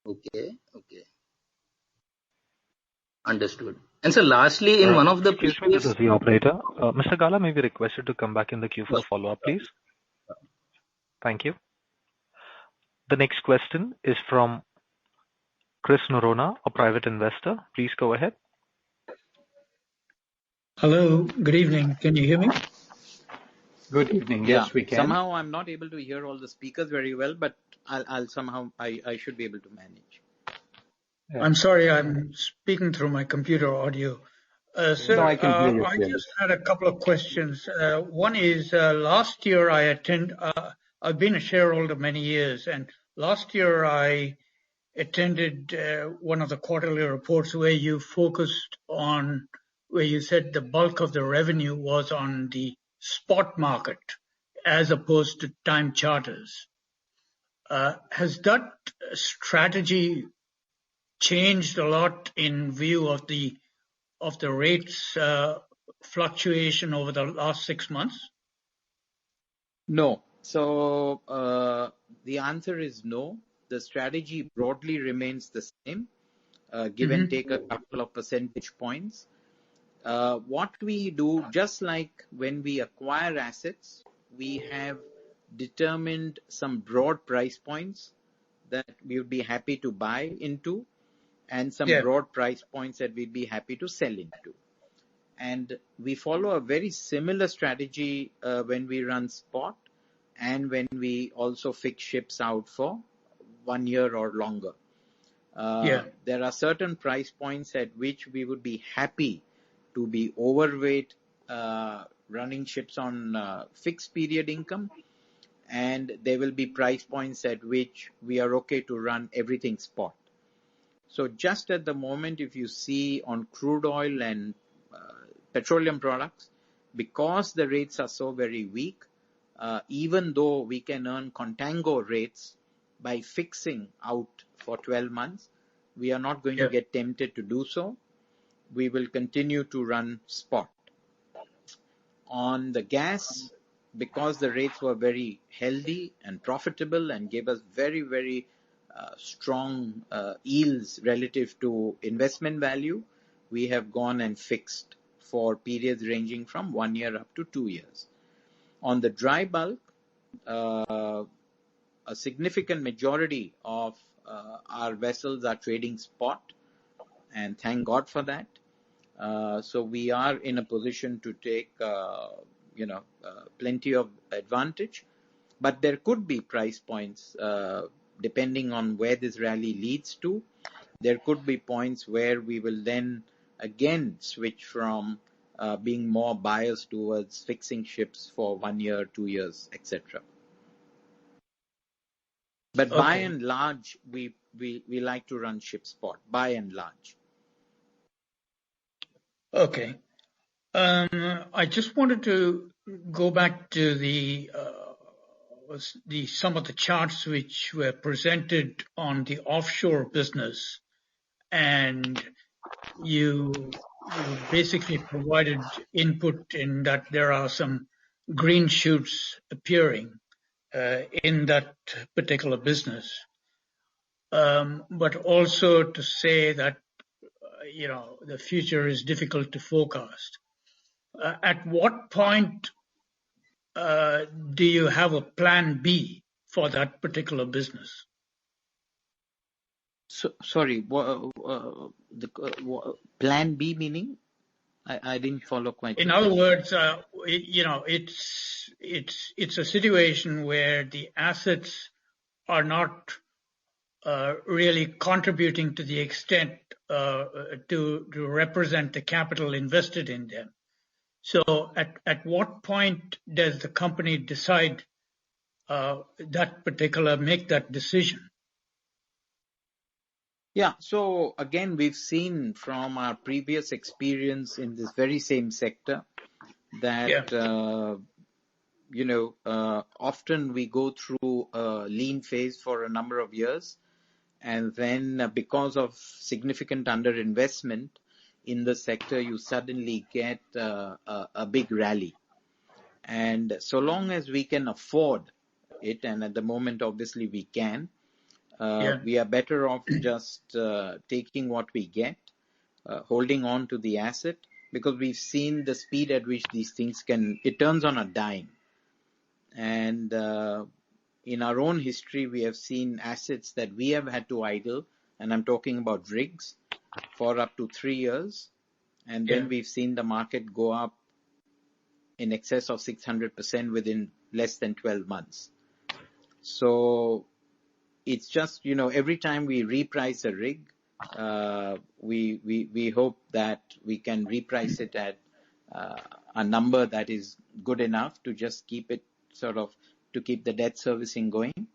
Okay, okay. Understood. And so lastly, in one of the Excuse me, this is the operator. Mr. Gala, may we request you to come back in the queue for a follow-up, please? Thank you. The next question is from Chris Norona, a private investor. Please go ahead. Hello, good evening. Can you hear me? Good evening. Yes, we can. Somehow I'm not able to hear all the speakers very well, but I'll somehow I should be able to manage. Yeah. I'm sorry, I'm speaking through my computer audio. Sir, No, I can hear you I clearly. just had a couple of questions. One is, last year I've been a shareholder many years, and last year I attended one of the quarterly reports where you focused on, where you said the bulk of the revenue was on the spot market as opposed to time charters. Has that strategy changed a lot in view of the rates fluctuation over the last 6 months? No. So the answer is no. The strategy broadly remains the same, give and take a couple of percentage points. What we do, just like when we acquire assets, we have determined some broad price points that we would be happy to buy into, and some broad price points that we'd be happy to sell into. And we follow a very similar strategy when we run spot and when we also fix ships out for 1 year or longer. There are certain price points at which we would be happy to be overweight running ships on fixed period income, and there will be price points at which we are okay to run everything spot. So just at the moment, if you see on crude oil and petroleum products, because the rates are so very weak, even though we can earn contango rates by fixing out for 12 months, we are not going to get tempted to do so. We will continue to run spot. On the gas, because the rates were very healthy and profitable and gave us very, very strong yields relative to investment value, we have gone and fixed for periods ranging from 1 year up to 2 years. On the dry bulk, a significant majority of our vessels are trading spot, and thank God for that. So we are in a position to take, plenty of advantage. But there could be price points, depending on where this rally leads to. There could be points where we will then again switch from being more biased towards fixing ships for 1 year, 2 years, etc. But by and large, we like to run ship spot, by and large. Okay. I just wanted to go back to some of the charts which were presented on the offshore business, and you basically provided input in that there are some green shoots appearing in that particular business, but also to say that the future is difficult to forecast. At what point do you have a plan B for that particular business? So, sorry, plan B meaning? I didn't follow quite In the other question. words, it's a situation where the assets are not really contributing to the extent to represent the capital invested in them. So at what point does the company decide make that decision? Yeah. So again, we've seen from our previous experience in this very same sector that, often we go through a lean phase for a number of years. And then because of significant underinvestment in the sector, you suddenly get a big rally. And so long as we can afford it, and at the moment, obviously, we can, we are better off just taking what we get, holding on to the asset, because we've seen the speed at which these things it turns on a dime. And in our own history, we have seen assets that we have had to idle, and I'm talking about rigs, for up to 3 years. And then we've seen the market go up in excess of 600% within less than 12 months. So it's just, every time we reprice a rig, we hope that we can reprice it at a number that is good enough to just keep it to keep the debt servicing going.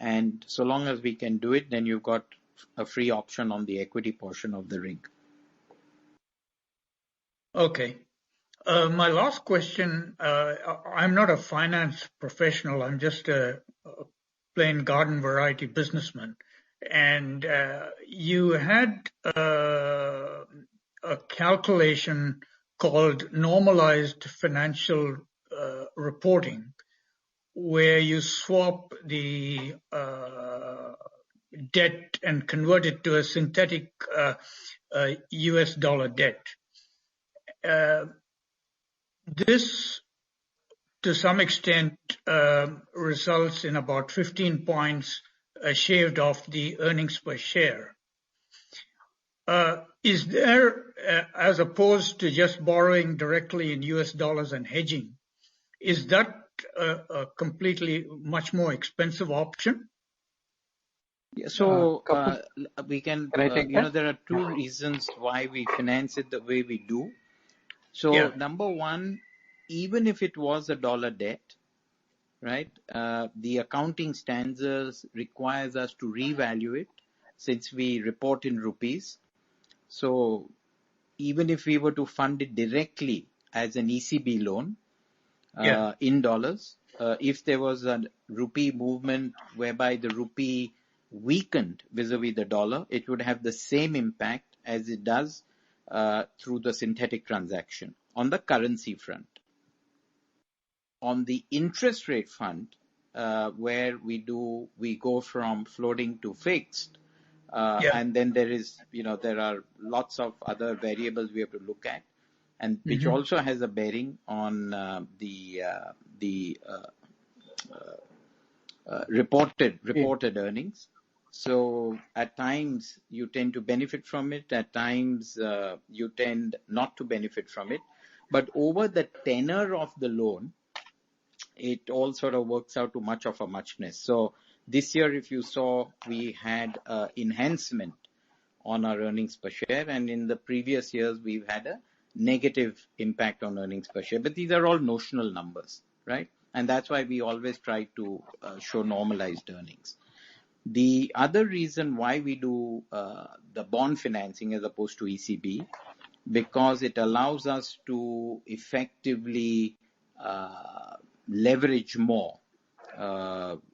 And so long as we can do it, then you've got a free option on the equity portion of the rig. Okay. My last question, I'm not a finance professional. I'm just a plain garden variety businessman. And you had a calculation called normalized financial reporting, where you swap the debt and convert it to a synthetic US dollar debt. This, to some extent, results in about 15 points shaved off the earnings per share. Is there, as opposed to just borrowing directly in US dollars and hedging, is that a completely much more expensive option? Yeah, so we can, I take that? there are two reasons why we finance it the way we do. So number one, even if it was a dollar debt, right, the accounting standards requires us to revalue it since we report in rupees. So even if we were to fund it directly as an ECB loan in dollars, if there was a rupee movement whereby the rupee weakened vis-a-vis the dollar, it would have the same impact as it does through the synthetic transaction on the currency front. On the interest rate front, where we go from floating to fixed, and then there are lots of other variables we have to look at, and which also has a bearing on the reported earnings. So at times you tend to benefit from it, at times you tend not to benefit from it. But over the tenor of the loan, it all sort of works out to much of a muchness. So this year, if you saw, we had enhancement on our earnings per share, and in the previous years, we've had a negative impact on earnings per share. But these are all notional numbers, right? And that's why we always try to show normalized earnings. The other reason why we do the bond financing as opposed to ECB, because it allows us to effectively leverage more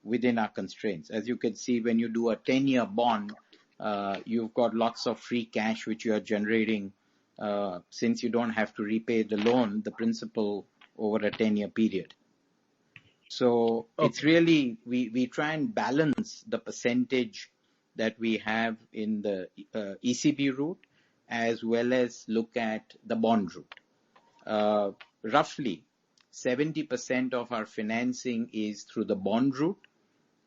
within our constraints. As you can see, when you do a 10-year bond, you've got lots of free cash which you are generating since you don't have to repay the loan, the principal, over a 10-year period. So it's really, we try and balance the percentage that we have in the ECB route as well as look at the bond route. Roughly 70% of our financing is through the bond route,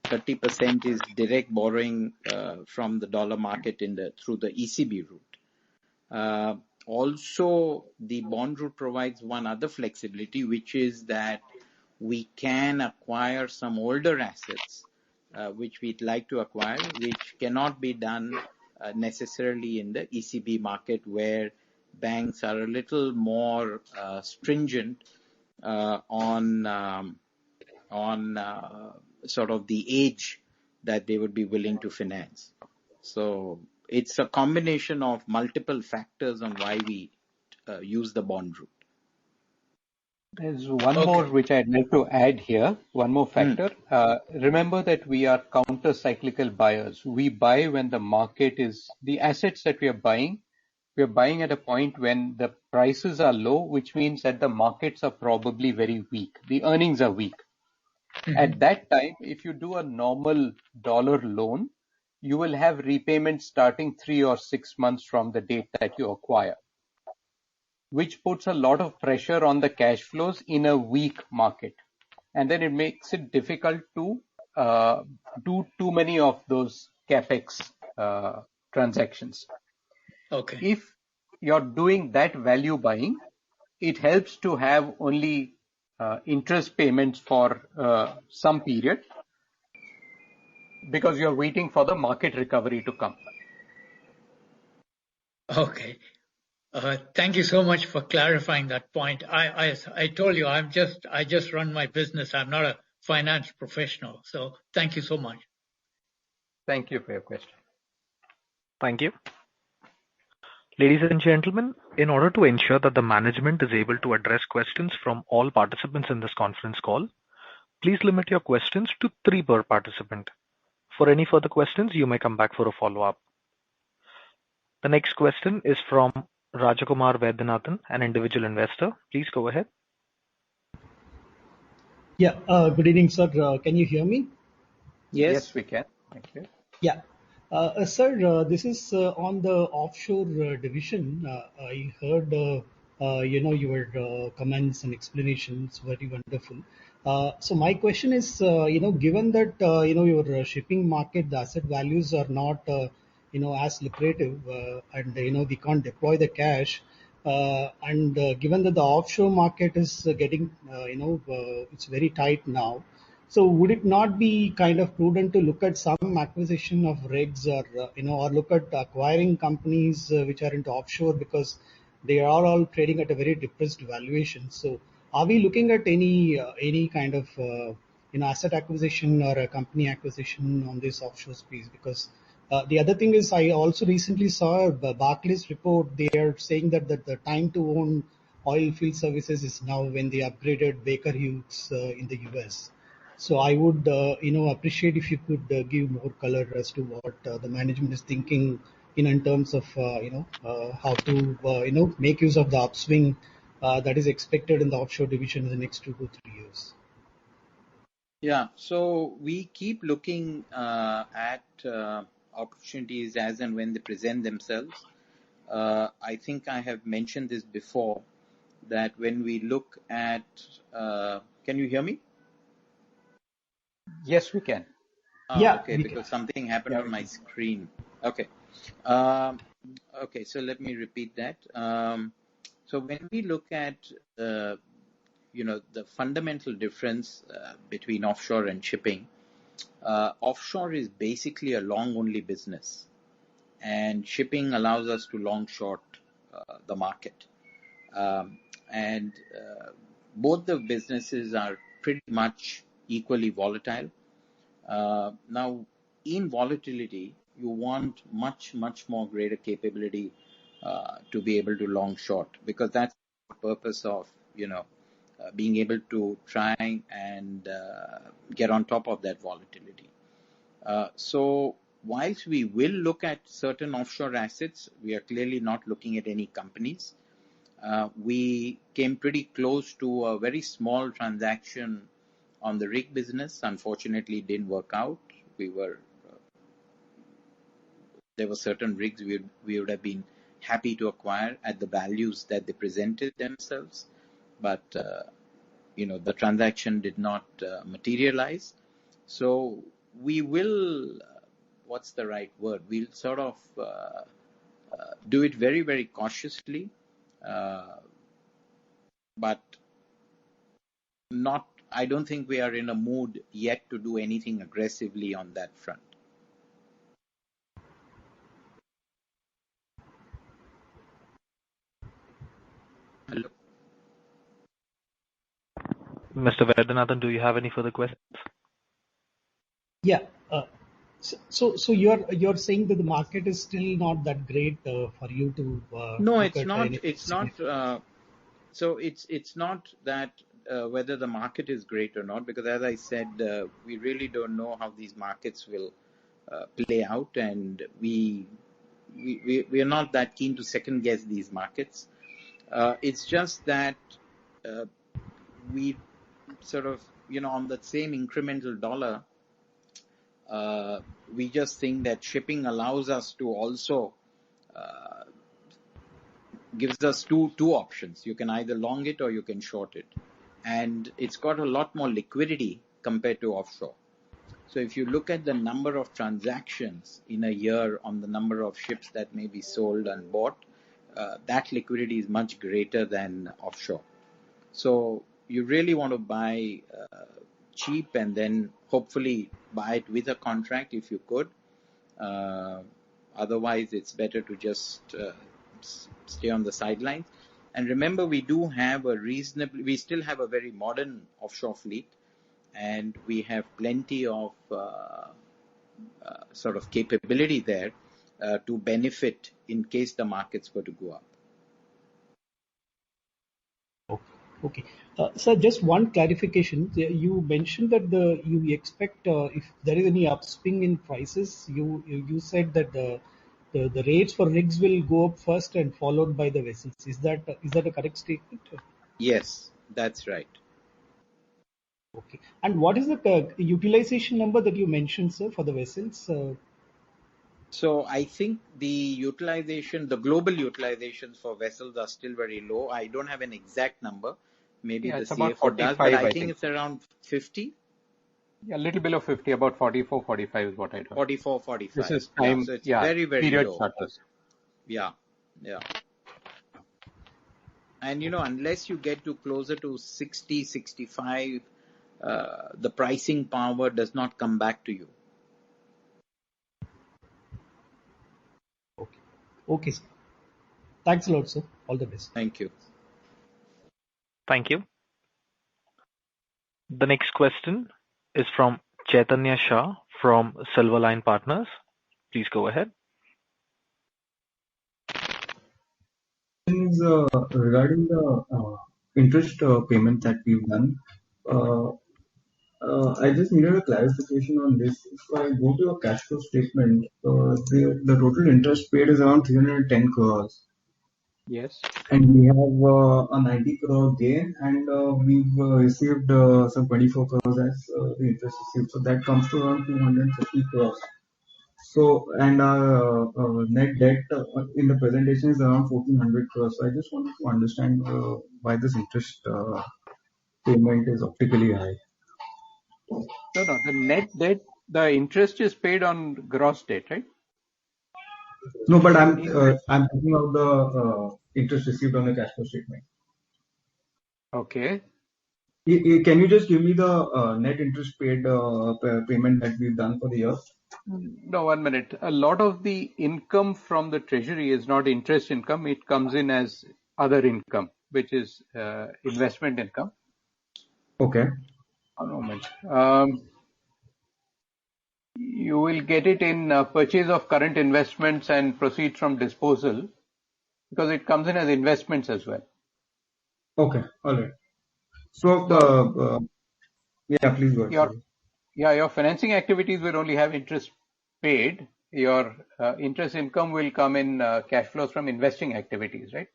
30% is direct borrowing from the dollar market through the ECB route. Also, the bond route provides one other flexibility, which is that we can acquire some older assets, which we'd like to acquire, which cannot be done necessarily in the ECB market, where banks are a little more stringent on sort of the age that they would be willing to finance. So it's a combination of multiple factors on why we use the bond route. There's one more which I'd like to add here, one more factor. Remember that we are counter-cyclical buyers. We buy when the market is, the assets that we are buying at a point when the prices are low, which means that the markets are probably very weak. The earnings are weak. At that time, if you do a normal dollar loan, you will have repayments starting 3 or 6 months from the date that you acquire, which puts a lot of pressure on the cash flows in a weak market. And then it makes it difficult to do too many of those capex transactions. Okay. If you're doing that value buying, it helps to have only interest payments for some period, because you're waiting for the market recovery to come. Okay. Thank you so much for clarifying that point. I told you I just run my business. I'm not a finance professional. So thank you so much. Thank you for your question. Thank you. Ladies and gentlemen, in order to ensure that the management is able to address questions from all participants in this conference call, please limit your questions to 3 per participant. For any further questions, you may come back for a follow-up. The next question is from Rajakumar Vaidyanathan, an individual investor. Please go ahead. Yeah, good evening, sir. Can you hear me? Yes, we can. Thank you. Yeah. Sir, this is on the offshore division. I heard, your comments and explanations, very wonderful. So my question is, given that, your shipping market, the asset values are not, as lucrative, and, we can't deploy the cash, and given that the offshore market is getting, it's very tight now. So would it not be kind of prudent to look at some acquisition of rigs, or or look at acquiring companies which are into offshore, because they are all trading at a very depressed valuation? So are we looking at any kind of asset acquisition or a company acquisition on this offshore space? Because the other thing is, I also recently saw a Barclays report. They are saying that the time to own oil field services is now when they upgraded Baker Hughes in the US. So I would, appreciate if you could give more color as to what the management is thinking, in terms of, how to, make use of the upswing that is expected in the offshore division in the next 2 to 3 years. Yeah, so we keep looking at opportunities as and when they present themselves. I think I have mentioned this before, that when we look at, can you hear me? Yes, we can. Yeah, okay, because something happened on my screen. Okay. Okay, so let me repeat that. So when we look at, the fundamental difference between offshore and shipping, offshore is basically a long-only business, and shipping allows us to long-short the market. And both the businesses are pretty much equally volatile. Now, in volatility, you want much, much more greater capability to be able to long short, because that's the purpose of, being able to try and get on top of that volatility. So whilst we will look at certain offshore assets, we are clearly not looking at any companies. We came pretty close to a very small transaction on the rig business. Unfortunately, it didn't work out. There were certain rigs we would have been happy to acquire at the values that they presented themselves, but the transaction did not materialize. So we will, what's the right word? We'll sort of do it very, very cautiously. But I don't think we are in a mood yet to do anything aggressively on that front. Hello. Mr. Vedanathan, do you have any further questions? Yeah. So you're saying that the market is still not that great for you to No, look it's at not. anything It's not. significant. So it's not that whether the market is great or not, because as I said, we really don't know how these markets will play out, and we are not that keen to second guess these markets. It's just that we sort of, on the same incremental dollar, we just think that shipping allows us to also gives us two options. You can either long it or you can short it, and it's got a lot more liquidity compared to offshore. So if you look at the number of transactions in a year on the number of ships that may be sold and bought, that liquidity is much greater than offshore. So you really want to buy cheap and then hopefully buy it with a contract if you could. Otherwise, it's better to just stay on the sidelines. And remember, we still have a very modern offshore fleet, and we have plenty of sort of capability there to benefit in case the markets were to go up. Okay. Sir, just one clarification. You mentioned that you expect if there is any upswing in prices, you said that the rates for rigs will go up first and followed by the vessels. Is that a correct statement? Yes, that's right. Okay. And what is the utilization number that you mentioned, sir, for the vessels? So I think the global utilizations for vessels are still very low. I don't have an exact number. Maybe the it's about CFO does, 45, but I I think it's around 50. Yeah, a little below 50, about 44, 45 is what I heard. 44, 45. This is time, so it's very, very period low. charters. Yeah. And, unless you get to closer to 60, 65, the pricing power does not come back to you. Okay, sir. Thanks a lot, sir. All the best. Thank you. Thank you. The next question is from Chaitanya Shah from Silverline Partners. Please go ahead. Is regarding the interest payment that we've done. I just needed a clarification on this. If I go to your cash flow statement, the total interest paid is around 310 crores. Yes. And we have a 90 crore gain, and we've received some 24 crores as the interest received. So that comes to around 250 crores. So, and our net debt in the presentation is around 1400 crores. So I just wanted to understand why this interest payment is optically high. No, the net debt, the interest is paid on gross debt, right? No, but I'm talking about the interest received on the cash flow statement. Okay. Can you just give me the net interest paid payment that we've done for the year? No, 1 minute. A lot of the income from the treasury is not interest income. It comes in as other income, which is investment income. Okay. 1 moment. You will get it in purchase of current investments and proceeds from disposal, because it comes in as investments as well. Okay. All right. So, yeah, please go ahead. Your financing activities will only have interest paid. Your interest income will come in cash flows from investing activities, right?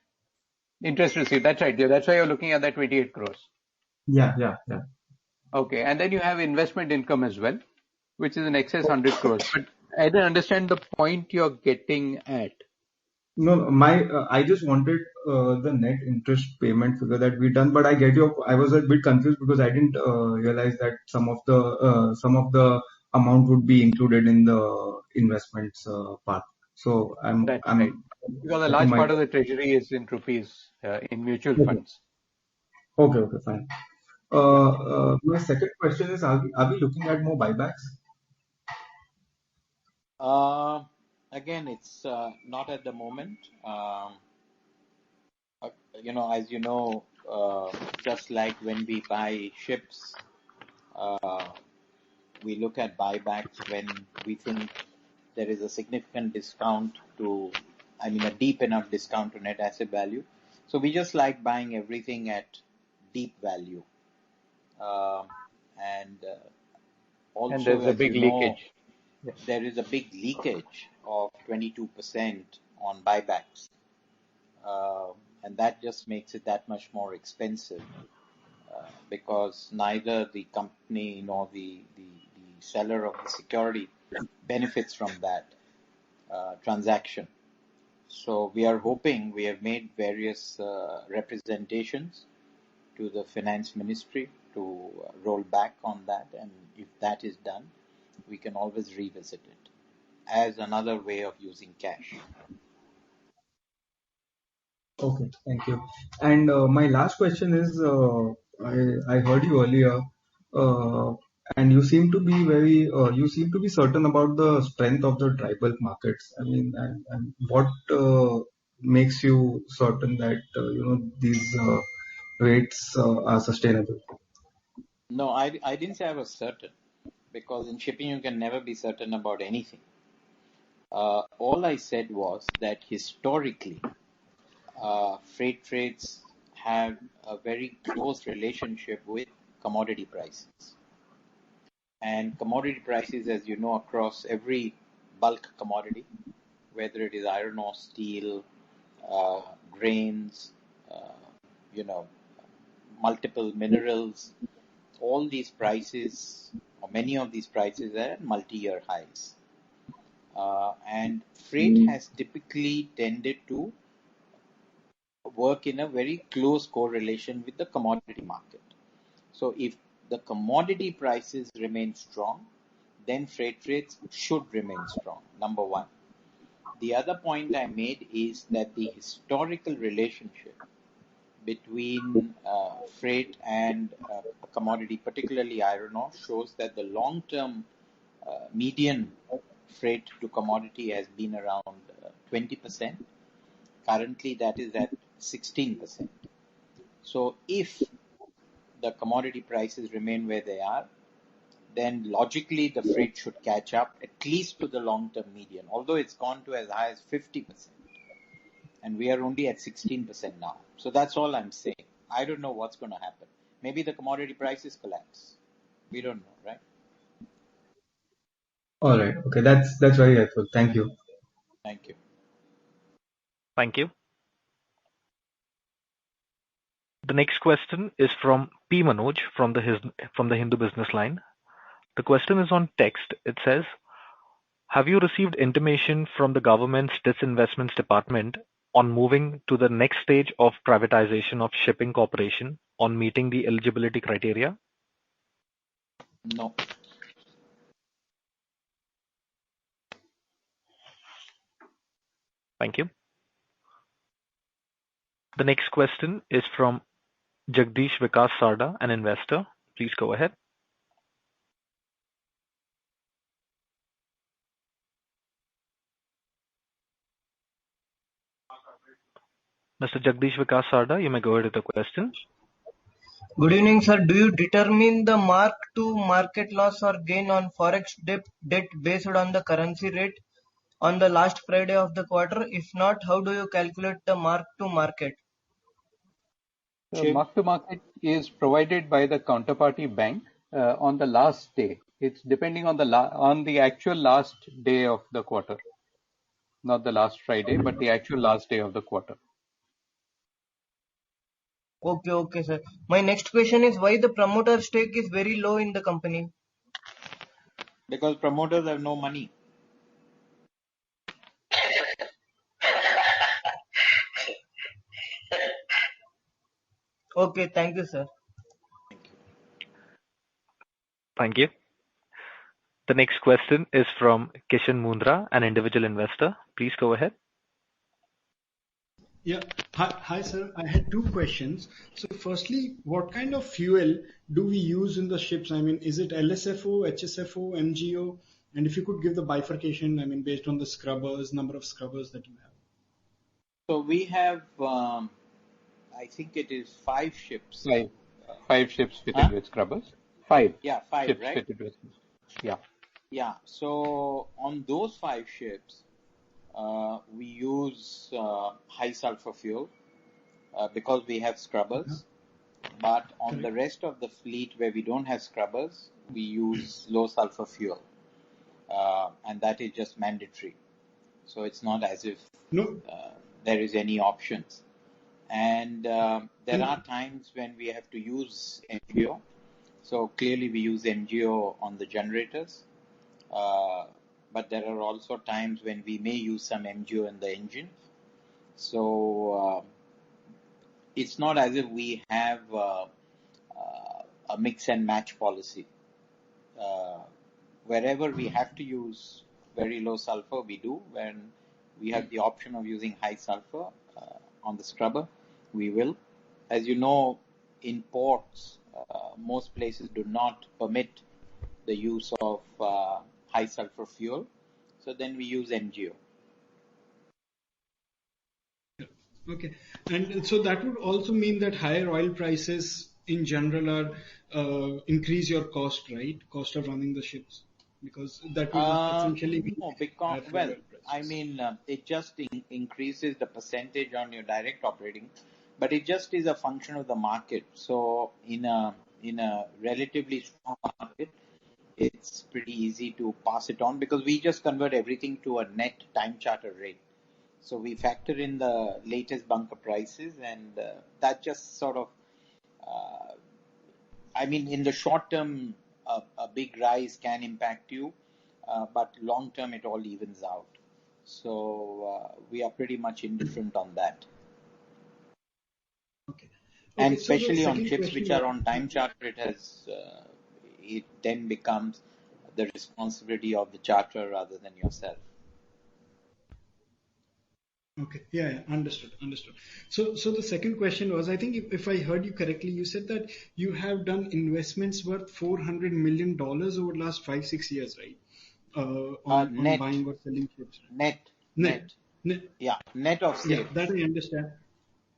Interest received. That's right. That's why you're looking at that 28 crores. Yeah. Okay. And then you have investment income as well, which is in excess 100 crores. But I don't understand the point you're getting at. No, I just wanted the net interest payment figure that we done, but I get I was a bit confused because I didn't realize that some of the amount would be included in the investments part. So That's right. I'm Because a I think large my part of the treasury is in rupees in mutual okay, funds. okay, fine. Yeah. My second question is, are we looking at more buybacks? Again, it's not at the moment. As you know, just like when we buy ships, uh, we look at buybacks when we think there is a significant discount a deep enough discount to net asset value. So we just like buying everything at deep value. Um and And also, there's a as big you know, leakage. Yeah. there is a big leakage of 22% on buybacks. Uh, and that just makes it that much more expensive because neither the company nor the seller of the security benefits from that transaction. So we are hoping, we have made various representations to the finance ministry to roll back on that, and if that is done, we can always revisit it as another way of using cash. Okay, thank you. And my last question is, I heard you earlier, uh, and you seem to be certain about the strength of the dry bulk markets. I mean, and what makes you certain that these rates are sustainable? No, I didn't say I was certain, because in shipping you can never be certain about anything. All I said was that historically, freight rates have a very close relationship with commodity prices. And commodity prices, as you know, across every bulk commodity, whether it is iron ore, steel, grains, uh, you know, multiple minerals, all these prices, or many of these prices, are at multi-year highs. And freight has typically tended to work in a very close correlation with the commodity market. So if the commodity prices remain strong, then freight rates should remain strong, number one. The other point I made is that the historical relationship between freight and a commodity, particularly iron ore, shows that the long-term median freight to commodity has been around 20%. Currently, that is at 16%. So if the commodity prices remain where they are, then logically the freight should catch up at least to the long-term median, although it's gone to as high as 50%. And we are only at 16% now. So that's all I'm saying. I don't know what's going to happen. Maybe the commodity prices collapse. We don't know, right? All right, okay, that's very helpful. Thank you. Thank you. Thank you. The next question is from P. Manoj from the Hindu Business Line. The question is on text. It says, have you received intimation from the government's disinvestments department on moving to the next stage of privatization of shipping corporation on meeting the eligibility criteria? No. Thank you. The next question is from Jagdish Vikas Sarda, an investor. Please go ahead. Mr. Jagdish Vikas Sarda, you may go ahead with the question. Good evening, sir. Do you determine the mark-to-market loss or gain on forex debt based on the currency rate on the last Friday of the quarter? If not, how do you calculate the mark-to-market? The mark-to-market is provided by the counterparty bank on the last day. It's depending on the actual last day of the quarter, not the last Friday, but the actual last day of the quarter. Okay, sir. My next question is why the promoter stake is very low in the company? Because promoters have no money. Okay, thank you, sir. Thank you. The next question is from Kishan Mundra, an individual investor. Please go ahead. Yeah. Hi, sir. I had two questions. So firstly, what kind of fuel do we use in the ships? I mean, is it LSFO, HSFO, MGO? And if you could give the bifurcation, I mean, based on the scrubbers, number of scrubbers that you have. So we have, I think it is 5 ships. Five ships fitted with scrubbers. 5. Yeah, 5, ships right? fitted with scrubbers. Yeah. Yeah. So on those 5 ships, we use high sulfur fuel because we have scrubbers. But on the rest of the fleet where we don't have scrubbers, we use low sulfur fuel. And that is just mandatory. So it's not as if there is any options. And there are times when we have to use MGO. So clearly we use MGO on the generators. But there are also times when we may use some MGO in the engine. So it's not as if we have a mix and match policy. Wherever we have to use very low sulfur, we do. When we have the option of using high sulfur on the scrubber, we will. As you know, in ports, most places do not permit the use of high sulfur fuel. So then we use MGO. Okay. And so that would also mean that higher oil prices in general are increase your cost, right? Cost of running the ships. Because that would essentially be... No, because, well, I mean, it just increases the percentage on your direct operating, but it just is a function of the market. So in a relatively strong market, it's pretty easy to pass it on because we just convert everything to a net time charter rate. So we factor in the latest bunker prices, and that just sort of, I mean, in the short term, a big rise can impact you, but long term it all evens out. So we are pretty much indifferent on that. Okay. And especially on ships which are on time charter, it then becomes the responsibility of the charterer rather than yourself. Okay. Yeah, understood. So the second question was, I think if I heard you correctly, you said that you have done investments worth $400 million over the last 5-6 years, right? On buying or selling ships. Net. Yeah, net of sales. Yeah, that I understand.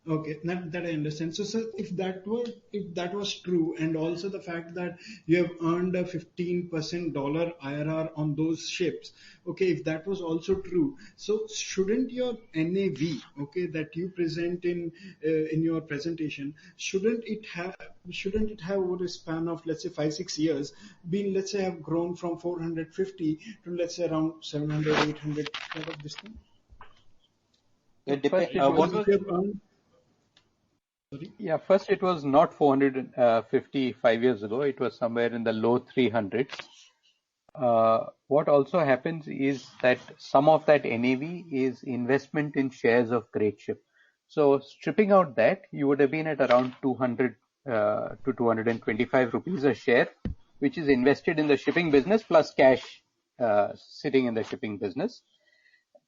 Okay, that I understand. So, sir, if that was true, and also the fact that you have earned a 15% dollar IRR on those ships, okay, if that was also true, so shouldn't your NAV, okay, that you present in your presentation, shouldn't it have over a span of, let's say, 5-6 years, been, let's say, have grown from 450 to, let's say, around 700-800 kind of this thing? It depends. Yeah, first it was not 455 years ago. It was somewhere in the low 300s. What also happens is that some of that NAV is investment in shares of Greatship. So stripping out that, you would have been at around 200 to 225 rupees a share, which is invested in the shipping business plus cash sitting in the shipping business.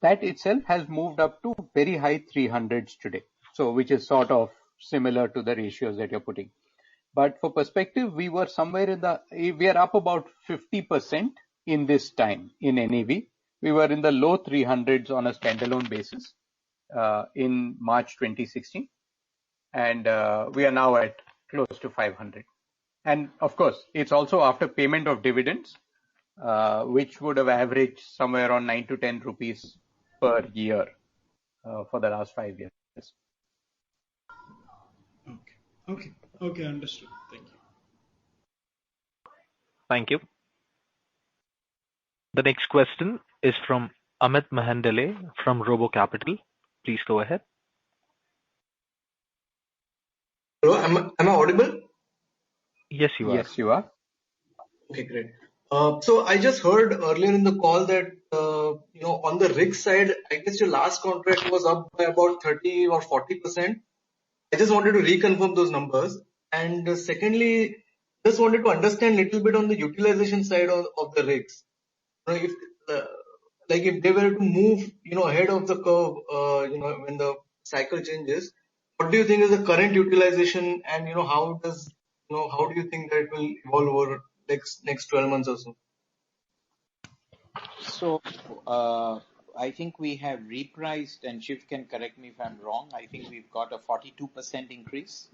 That itself has moved up to very high 300s today. So which is sort of similar to the ratios that you're putting. But for perspective, we were somewhere we are up about 50% in this time in NAV. We were in the low 300s on a standalone basis in March 2016. And we are now at close to 500. And of course, it's also after payment of dividends, which would have averaged somewhere around 9 to 10 rupees per year for the last 5 years. Okay, understood. Thank you. Thank you. The next question is from Amit Mahendale from Robo Capital. Please go ahead. Hello, am I audible? Yes, you are. Yes, you are. Okay, great. So I just heard earlier in the call that on the rig side, I guess your last contract was up by about 30 or 40%. I just wanted to reconfirm those numbers. And secondly, just wanted to understand a little bit on the utilization side of the rigs. if like if they were to move, ahead of the curve, when the cycle changes, what do you think is the current utilization, and how do you think that it will evolve over next 12 months or so? So I think we have repriced, and Shiv can correct me if I'm wrong. I think we've got a 42% increase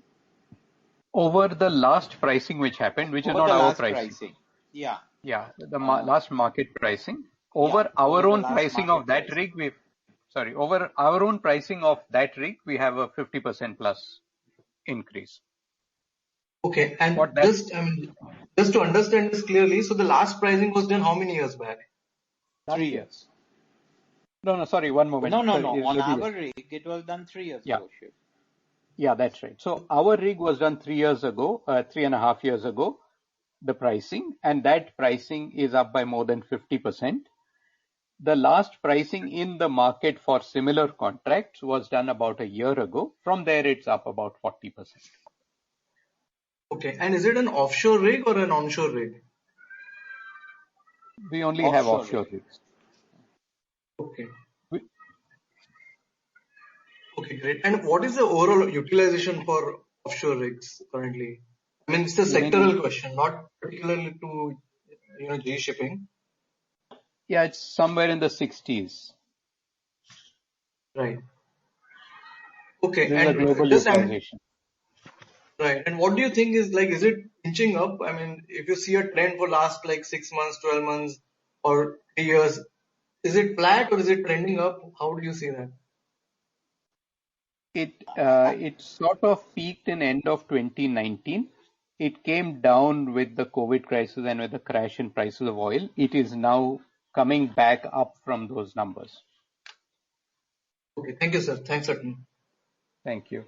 Over the last pricing which happened, which is over not the our last pricing. pricing. Yeah. Yeah, the Uh, last market pricing. yeah. Over our Over the own last pricing market of that pricing. rig, over our own pricing of that rig, we have a 50% plus increase. Okay, and What that just to understand this clearly, so the last pricing was done how many years back? 3 years. No, sorry, one moment. No. Sorry, On let me our just. rig, it was done 3 years Yeah, ago, Shiv. yeah, that's right. So our rig was done 3 years ago, 3.5 years ago, the pricing, and that pricing is up by more than 50%. The last pricing in the market for similar contracts was done about a year ago. From there, it's up about 40%. Okay, and is it an offshore rig or an onshore rig? We only have Offshore offshore rig. rigs. Okay. We- Okay, great. And what is the overall utilization for offshore rigs currently? I mean, it's a You mean sectoral question, not particularly to GE shipping. Yeah, it's somewhere in the 60s. Right. Okay, This is a and global utilization. right. And what do you think is is it inching up? I mean, if you see a trend for last 6 months, 12 months, or 3 years, is it flat or is it trending up? How do you see that? It sort of peaked in end of 2019. It came down with the COVID crisis and with the crash in prices of oil. It is now coming back up from those numbers. Okay, thank you, sir. Thanks, Sachin. Thank you.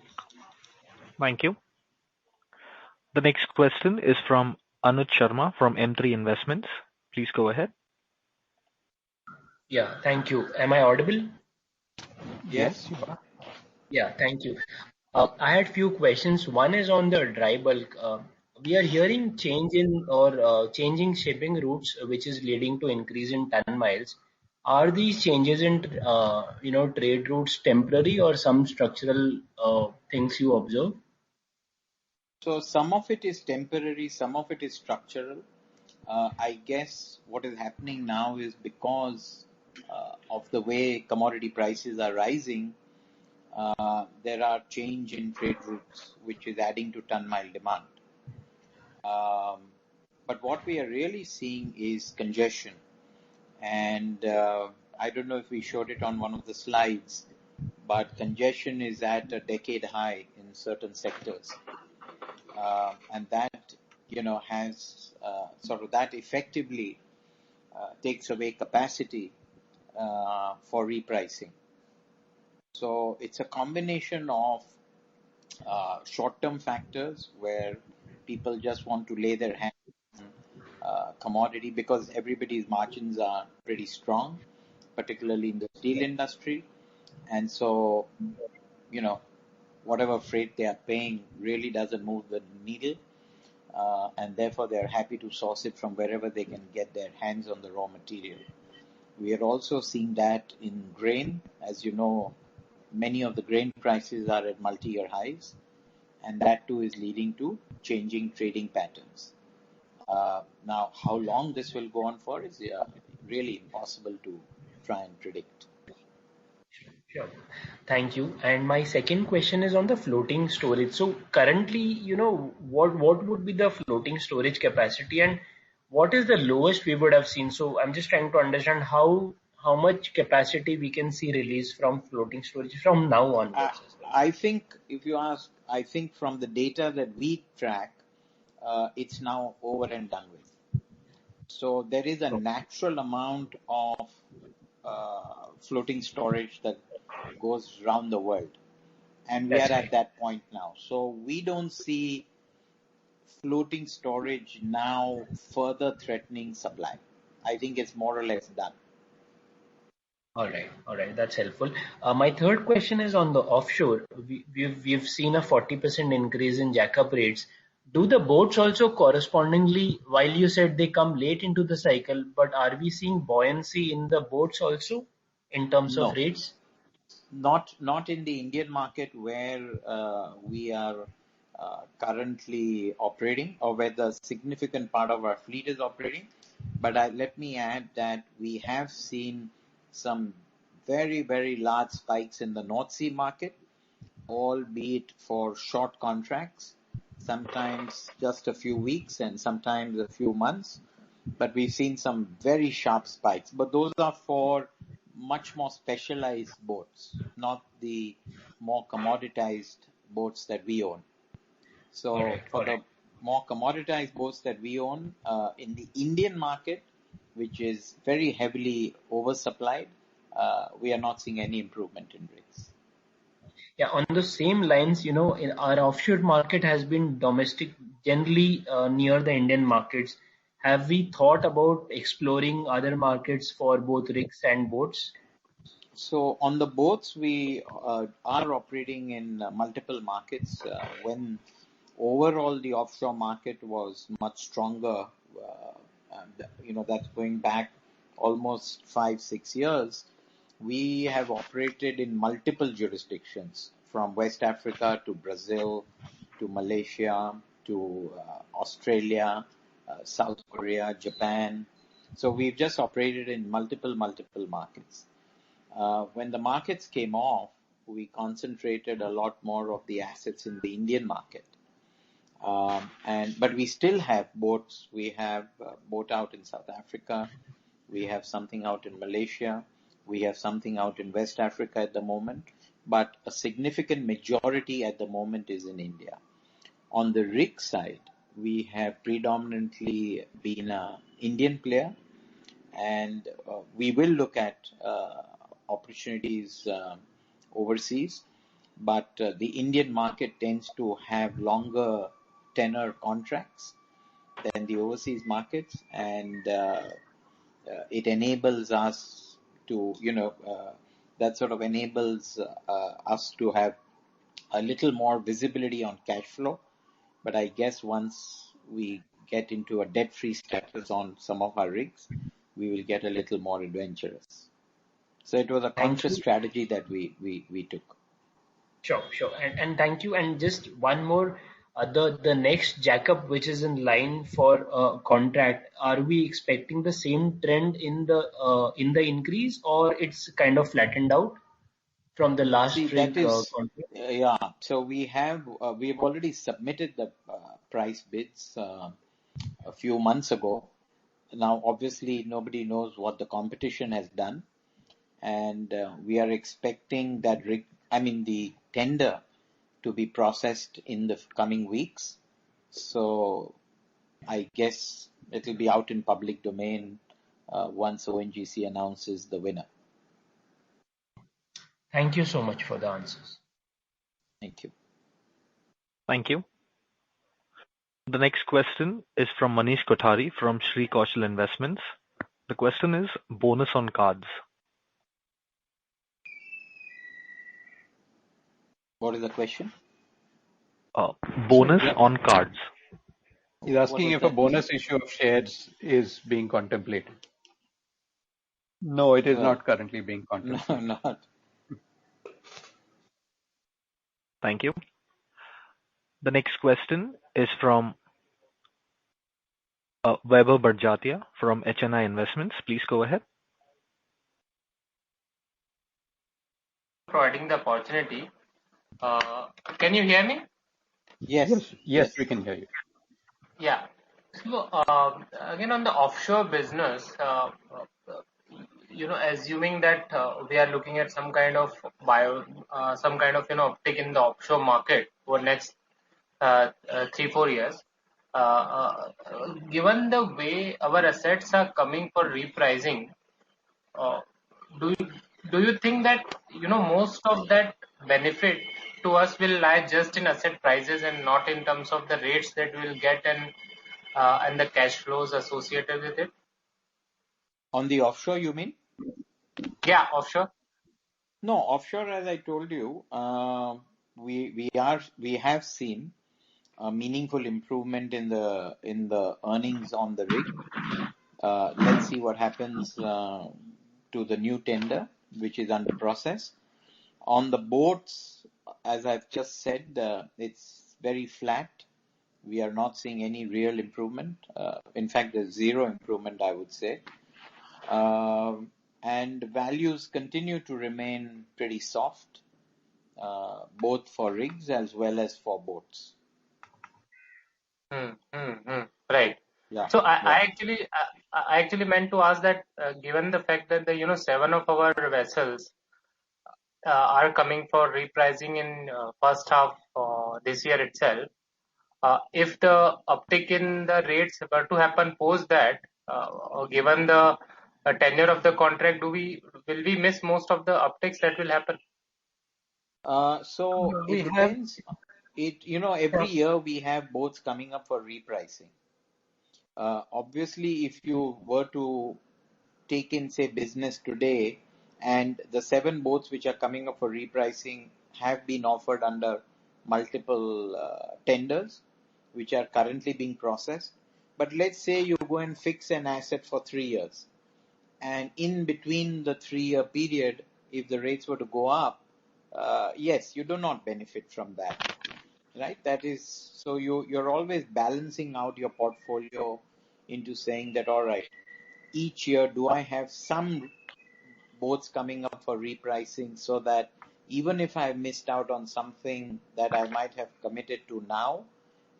Thank you. The next question is from Anuj Sharma from M3 Investments. Please go ahead. Yeah, thank you. Am I audible? Yes. You are. Yeah, thank you. I had few questions. One is on the dry bulk. We are hearing changing shipping routes, which is leading to increase in ton miles. Are these changes in trade routes temporary or some structural things you observe? So some of it is temporary, some of it is structural. I guess what is happening now is because of the way commodity prices are rising, there are change in trade routes, which is adding to ton mile demand. But what we are really seeing is congestion. And I don't know if we showed it on one of the slides, but congestion is at a decade high in certain sectors. And that, has that effectively takes away capacity for repricing. So it's a combination of short-term factors where people just want to lay their hands on commodity because everybody's margins are pretty strong, particularly in the steel industry. And so, whatever freight they are paying really doesn't move the needle. And therefore they're happy to source it from wherever they can get their hands on the raw material. We are also seeing that in grain. As you know, many of the grain prices are at multi-year highs, and that too is leading to changing trading patterns. Now, how long this will go on for is really impossible to try and predict. Sure. Thank you. And my second question is on the floating storage. So currently, what would be the floating storage capacity and what is the lowest we would have seen? So I'm just trying to understand how much capacity we can see released from floating storage from now onwards. I think if you ask, I think from the data that we track, it's now over and done with. So there is a natural amount of floating storage that goes around the world. And we are at that point now. So we don't see floating storage now further threatening supply. I think it's more or less done. All right, that's helpful. My third question is on the offshore. We've seen a 40% increase in jackup rates. do the boats also correspondingly, while you said they come late into the cycle, but are we seeing buoyancy in the boats also in terms of No, rates? not in the Indian market where we are currently operating, or where the significant part of our fleet is operating. But let me add that we have seen some very, very large spikes in the North Sea market, albeit for short contracts, sometimes just a few weeks and sometimes a few months. But we've seen some very sharp spikes. But those are for much more specialized boats, not the more commoditized boats that we own. So for the more commoditized boats that we own in the Indian market, which is very heavily oversupplied, we are not seeing any improvement in rates. Yeah, on the same lines, in our offshore market has been domestic, generally near the Indian markets. Have we thought about exploring other markets for both rigs and boats? So on the boats, we are operating in multiple markets. When overall the offshore market was much stronger, that's going back almost 5-6 years, we have operated in multiple jurisdictions, from West Africa to Brazil to Malaysia to Australia, South Korea, Japan. So we've just operated in multiple markets. When the markets came off, we concentrated a lot more of the assets in the Indian market. But we still have boats. We have a boat out in South Africa. We have something out in Malaysia. We have something out in West Africa at the moment. But a significant majority at the moment is in India. On the rig side, we have predominantly been an Indian player, and we will look at opportunities overseas. But the Indian market tends to have longer tenor contracts than the overseas markets, and it enables us to, that sort of enables us to have a little more visibility on cash flow. But I guess once we get into a debt-free status on some of our rigs, we will get a little more adventurous. So it was a conscious strategy that we took. Sure. And thank you. And just one more, the next jackup which is in line for contract, are we expecting the same trend in the increase, or it's kind of flattened out from the last rig contract? Yeah. So we have already submitted the price bids a few months ago. Now, obviously, nobody knows what the competition has done, and we are expecting that the tender to be processed in the coming weeks. So I guess it will be out in public domain once ONGC announces the winner. Thank you so much for the answers. Thank you. Thank you. The next question is from Manish Kothari from Sri Kaushal Investments. The question is bonus on cards. What is the question? Bonus on cards. He's asking if a bonus issue of shares is being contemplated. No, it is not currently being contemplated. No, not. Thank you. The next question is from Weber Barjatia from HNI Investments. Please go ahead. Providing the opportunity. Can you hear me? Yes, we can hear you. Yeah. So again on the offshore business, assuming that we are looking at some kind of uptick in the offshore market over next 3-4 years. Given the way our assets are coming for repricing, do you think that most of that benefit to us will lie just in asset prices and not in terms of the rates that we'll get and the cash flows associated with it? On the offshore, you mean? Yeah, offshore. No, offshore, as I told you, we have seen a meaningful improvement in the earnings on the rig. Let's see what happens to the new tender, which is under process. On the boats, as I've just said, it's very flat. We are not seeing any real improvement. In fact, there's zero improvement, I would say. And values continue to remain pretty soft, both for rigs as well as for boats. Right. Yeah. So Yeah. I actually meant to ask that, given the fact that the 7 of our vessels are coming for repricing in first half this year itself, if the uptick in the rates were to happen post that, given the tenure of the contract, will we miss most of the upticks that will happen? So We it have depends. Every year we have boats coming up for repricing. Obviously, if you were to take in, say, business today, and the 7 boats which are coming up for repricing have been offered under multiple tenders, which are currently being processed. But let's say you go and fix an asset for 3 years, and in between the 3-year period, if the rates were to go up, yes, you do not benefit from that, right? That is, so you're always balancing out your portfolio into saying that, all right, each year, do I have some boats coming up for repricing so that even if I missed out on something that I might have committed to now,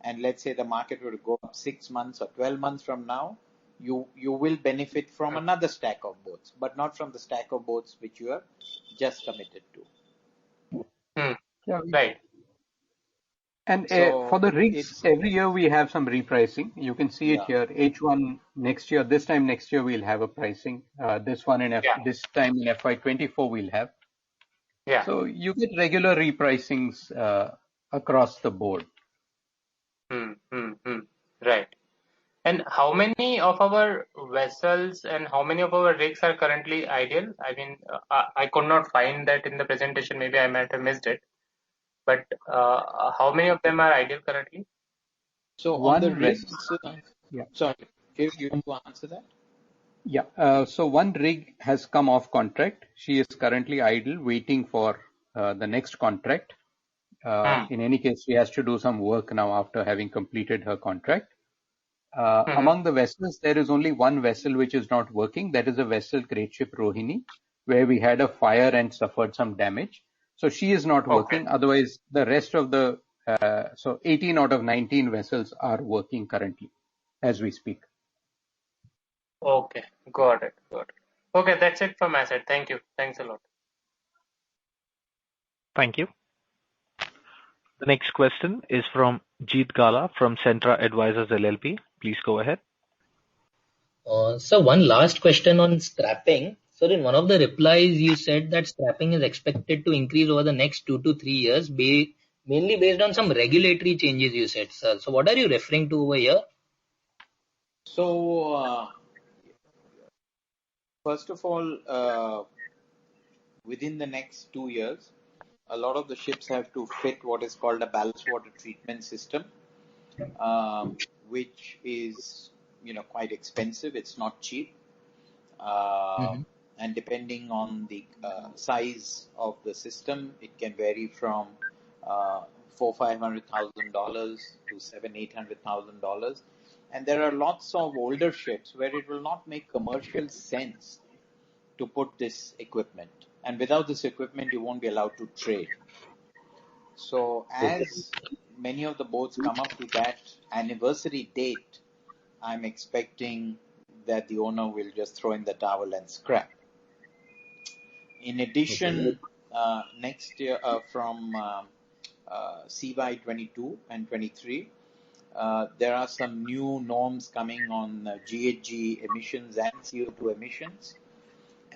and let's say the market were to go up 6 months or 12 months from now, you will benefit from another stack of boats, but not from the stack of boats which you have just committed to. yeah, Right. and So for the rigs, it's every year we have some repricing. You can see it yeah. here. H1 next year, this time next year we'll have a pricing. This one in Yeah. this time in FY24 we'll have. Yeah. So you get regular repricings across the board. Right. And how many of our vessels and how many of our rigs are currently idle? I mean, I could not find that in the presentation. Maybe I might have missed it. But how many of them are idle currently? So on the One rig, rigs, yeah, sorry, you want to answer that? yeah. So one rig has come off contract. She is currently idle, waiting for the next contract. In any case, she has to do some work now after having completed her contract. Among the vessels, there is only one vessel which is not working. That is a vessel, Great Ship Rohini, where we had a fire and suffered some damage. So she is not working. Okay. Otherwise, the rest of the, so 18 out of 19 vessels are working currently as we speak. Okay. Got it. Okay, that's it from my side. Thank you. Thanks a lot. Thank you. The next question is from Jeet Gala from Centra Advisors LLP. Please go ahead. So one last question on scrapping. So in one of the replies, you said that scrapping is expected to increase over the next 2 to 3 years, mainly based on some regulatory changes, you said, sir. So what are you referring to over here? So first of all, within the next 2 years, a lot of the ships have to fit what is called a ballast water treatment system, which is quite expensive. It's not cheap, and depending on the size of the system, it can vary from $400,000-$500,000 to $700,000-$800,000. And there are lots of older ships where it will not make commercial sense to put this equipment. And without this equipment, you won't be allowed to trade. So as many of the boats come up to that anniversary date, I'm expecting that the owner will just throw in the towel and scrap. In addition, next year from CY22 and 23, there are some new norms coming on GHG emissions and CO2 emissions.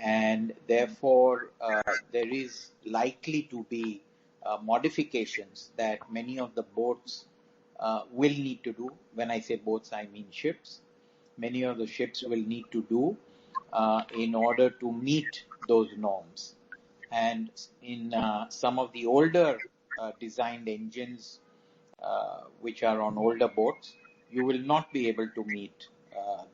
And therefore, there is likely to be modifications that many of the boats will need to do. When I say boats, I mean ships. Many of the ships will need to do in order to meet those norms. And in some of the older designed engines, which are on older boats, you will not be able to meet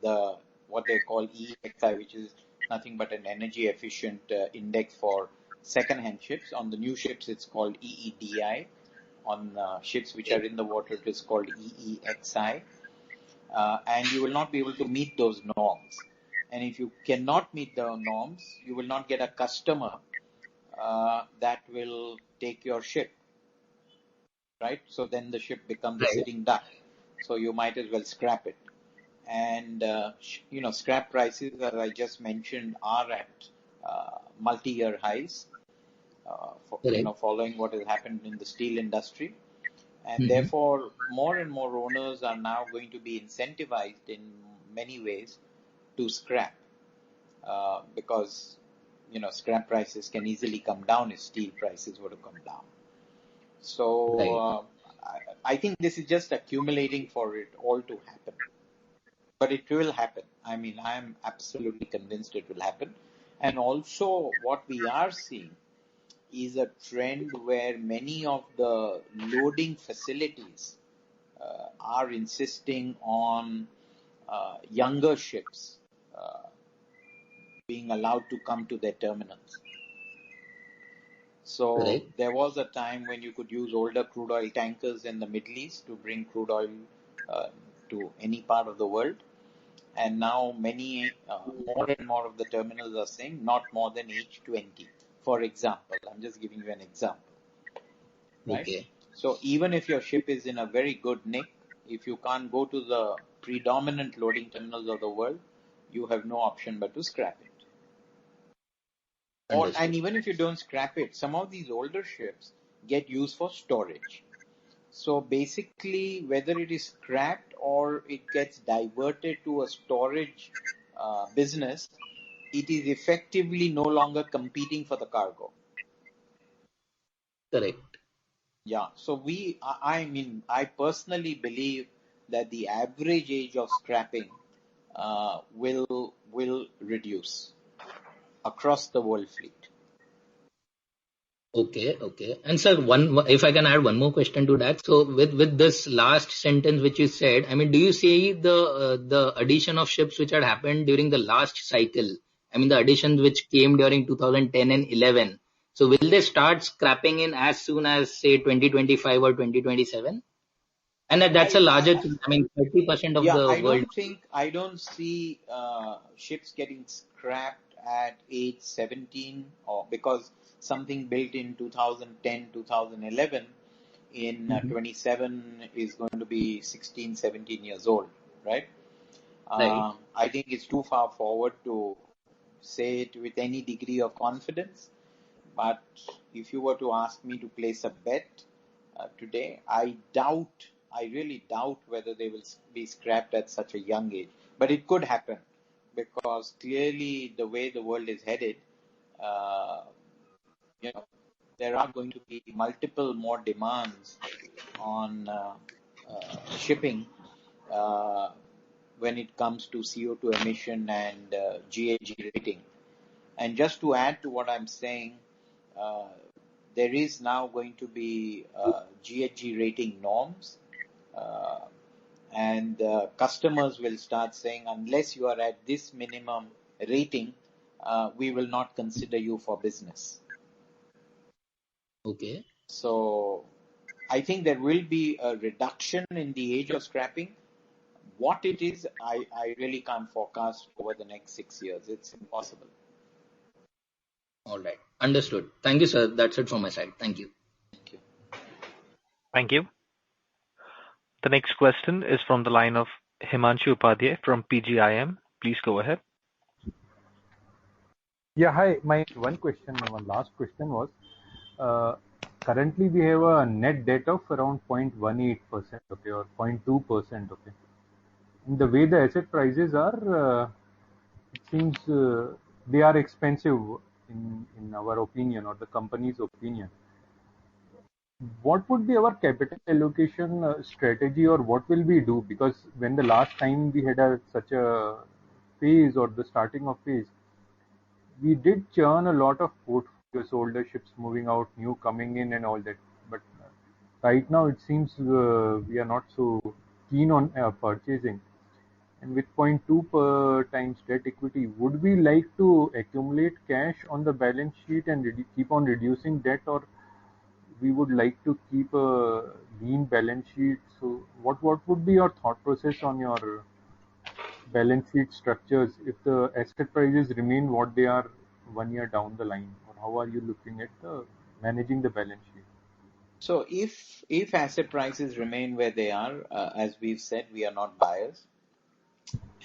what they call EEXI, which is nothing but an energy efficient index for second-hand ships. On the new ships, it's called EEDI. On ships which are in the water, it is called EEXI. And you will not be able to meet those norms. And if you cannot meet the norms, you will not get a customer that will take your ship, right? So then the ship becomes a sitting duck. So you might as well scrap it. And, scrap prices, as I just mentioned, are at multi-year highs, following what has happened in the steel industry. And therefore, more and more owners are now going to be incentivized in many ways to scrap because, scrap prices can easily come down if steel prices were to come down. So I think this is just accumulating for it all to happen. But it will happen. I mean, I am absolutely convinced it will happen. And also what we are seeing is a trend where many of the loading facilities are insisting on younger ships being allowed to come to their terminals. So there was a time when you could use older crude oil tankers in the Middle East to bring crude oil to any part of the world. And now many, more and more of the terminals are saying not more than age 20. For example, I'm just giving you an example. Right? Okay. So even if your ship is in a very good nick, if you can't go to the predominant loading terminals of the world, you have no option but to scrap it. And even if you don't scrap it, some of these older ships get used for storage. So basically, whether it is scrapped or it gets diverted to a storage business, it is effectively no longer competing for the cargo. Correct. Yeah. So I personally believe that the average age of scrapping will reduce across the world fleet. Okay. And sir, if I can add one more question to that. So with this last sentence which you said, I mean, do you see the addition of ships which had happened during the last cycle? I mean, the additions which came during 2010 and 11. So will they start scrapping in as soon as say 2025 or 2027? And that's a larger thing. I mean, 30% of the world. I don't see ships getting scrapped at age 17 or because something built in 2010, 2011 in 27 is going to be 16, 17 years old, right? I think it's too far forward to say it with any degree of confidence. But if you were to ask me to place a bet today, I really doubt whether they will be scrapped at such a young age. But it could happen because clearly the way the world is headed, there are going to be multiple more demands on shipping when it comes to CO2 emission and GHG rating. And just to add to what I'm saying, there is now going to be GHG rating norms, and customers will start saying, unless you are at this minimum rating, we will not consider you for business. Okay. So I think there will be a reduction in the age of scrapping. What it is, I really can't forecast over the next 6 years. It's impossible. All right. Understood. Thank you, sir. That's it from my side. Thank you. Thank you. Thank you. The next question is from the line of Himanshu Upadhyay from PGIM. Please go ahead. Yeah, hi. My one last question was, currently we have a net debt of around 0.18%, okay, or 0.2%, okay. And the way the asset prices are, it seems they are expensive in our opinion or the company's opinion. What would be our capital allocation strategy, or what will we do? Because when the last time we had such a phase or the starting of phase, we did churn a lot of portfolios, older ships moving out, new coming in and all that. But right now it seems we are not so keen on purchasing. And with 0.2 per times debt equity, would we like to accumulate cash on the balance sheet and keep on reducing debt, or we would like to keep a lean balance sheet? So what would be your thought process on your balance sheet structures if the asset prices remain what they are 1 year down the line, or how are you looking at the managing the balance sheet? So if asset prices remain where they are, as we've said, we are not buyers,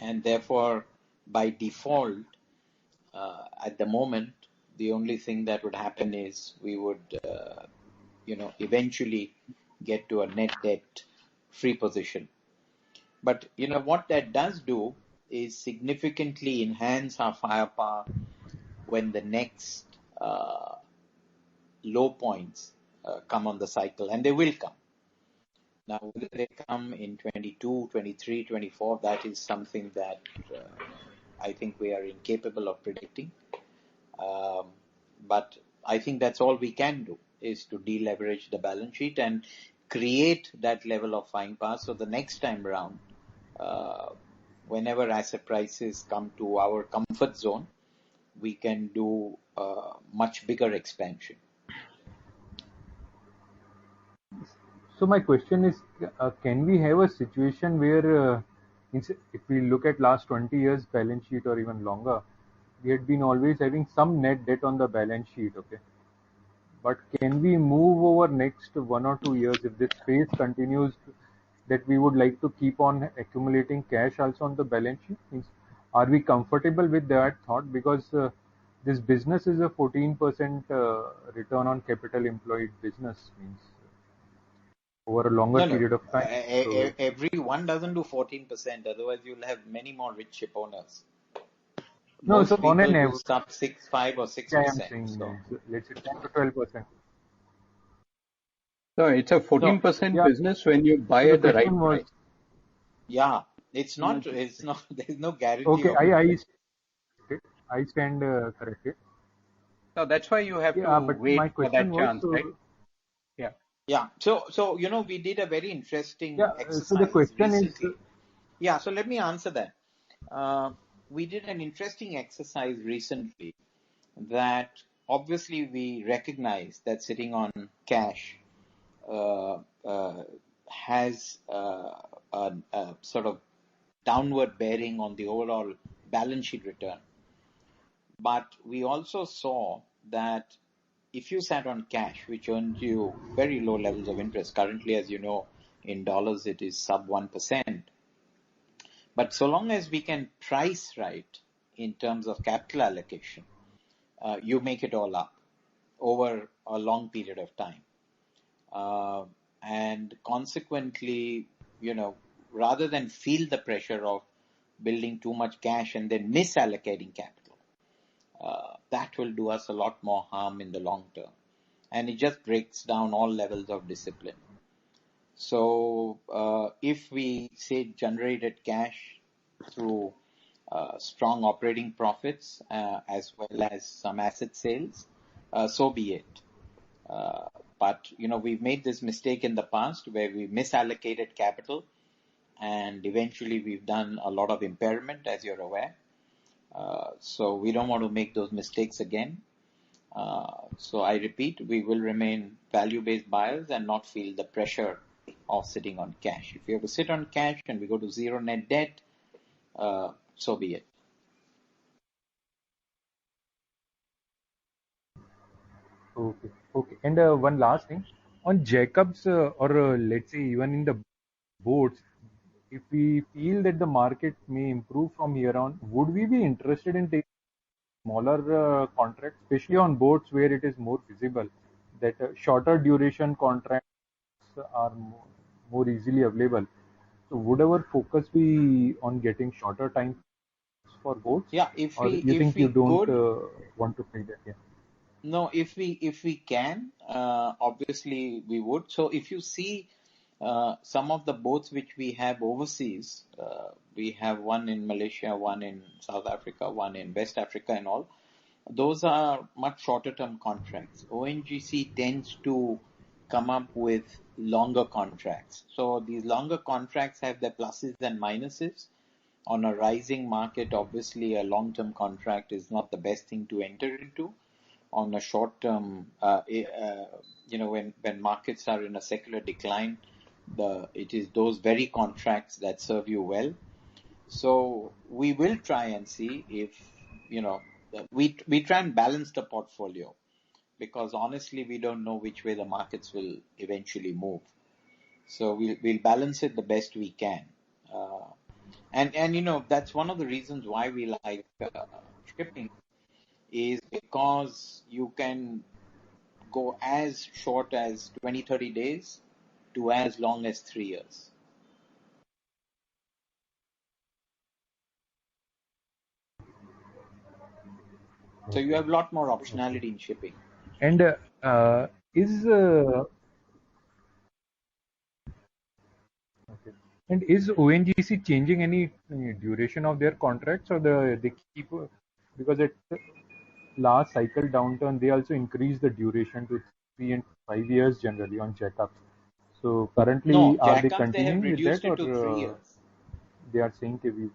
and therefore by default, at the moment, the only thing that would happen is we would, eventually get to a net debt free position. But what that does do is significantly enhance our firepower when the next low points come on the cycle, and they will come. Now, whether they come in 22, 23, 24, that is something that I think we are incapable of predicting. But I think that's all we can do, is to deleverage the balance sheet and create that level of firepower. So the next time around, whenever asset prices come to our comfort zone, we can do much bigger expansion. So my question is, can we have a situation where, if we look at last 20 years balance sheet or even longer, we had been always having some net debt on the balance sheet, okay? But can we move over next 1 or 2 years if this phase continues, that we would like to keep on accumulating cash also on the balance sheet? Means, are we comfortable with that thought? Because this business is a 14% return on capital employed business, means over a longer period of time. So, Everyone doesn't do 14%. Otherwise, you'll have many more rich ship owners. no, Most so on people an do average, sub 6, 5 or 6%. I am saying, let's say 10 to 12%. So it's a 14% Yeah. business when you buy So the at the right question was, price. Yeah, it's not. There's no guarantee okay, of it. I stand corrected. So that's why you have Yeah, to but wait my for question that was, chance, right? Yeah. Yeah. So we did a very interesting so the exercise question is, recently. Yeah. So let me answer that. We did an interesting exercise recently that obviously we recognize that sitting on cash has a sort of downward bearing on the overall balance sheet return. But we also saw that if you sat on cash, which earned you very low levels of interest, currently, as you know, in dollars, it is sub 1%. But so long as we can price right in terms of capital allocation, you make it all up over a long period of time. And consequently, rather than feel the pressure of building too much cash and then misallocating capital, that will do us a lot more harm in the long term. And it just breaks down all levels of discipline. So if we say generated cash through strong operating profits as well as some asset sales, so be it. But we've made this mistake in the past where we misallocated capital, and eventually we've done a lot of impairment, as you're aware. So we don't want to make those mistakes again. So I repeat, we will remain value-based buyers and not feel the pressure of sitting on cash. If we have to sit on cash and we go to zero net debt, so be it. Okay. And one last thing on Jacobs, or let's say even in the boats, if we feel that the market may improve from here on, would we be interested in taking smaller contracts, especially on boats where it is more visible that shorter duration contracts are more easily available? So would our focus be on getting shorter time for boats, Yeah, or you think you don't want to play that? Yeah. No, if we can, obviously we would. So if you see some of the boats which we have overseas, we have one in Malaysia, one in South Africa, one in West Africa and all. Those are much shorter term contracts. ONGC tends to come up with longer contracts. So these longer contracts have their pluses and minuses. On a rising market, obviously a long-term contract is not the best thing to enter into. On a short-term, when markets are in a secular decline, it is those very contracts that serve you well. So we will try and see if, we try and balance the portfolio, because honestly we don't know which way the markets will eventually move. So we'll balance it the best we can. And that's one of the reasons why we like shipping, is because you can go as short as 20-30 days to as long as 3 years. So you have a lot more optionality in shipping. And is okay. And is ONGC changing any duration of their contracts, or they keep because at last cycle downturn they also increased the duration to 3 and 5 years generally on jackups. So currently, No, are they jackups they have continuing with reduced that, it to 3 or years. they are saying that we?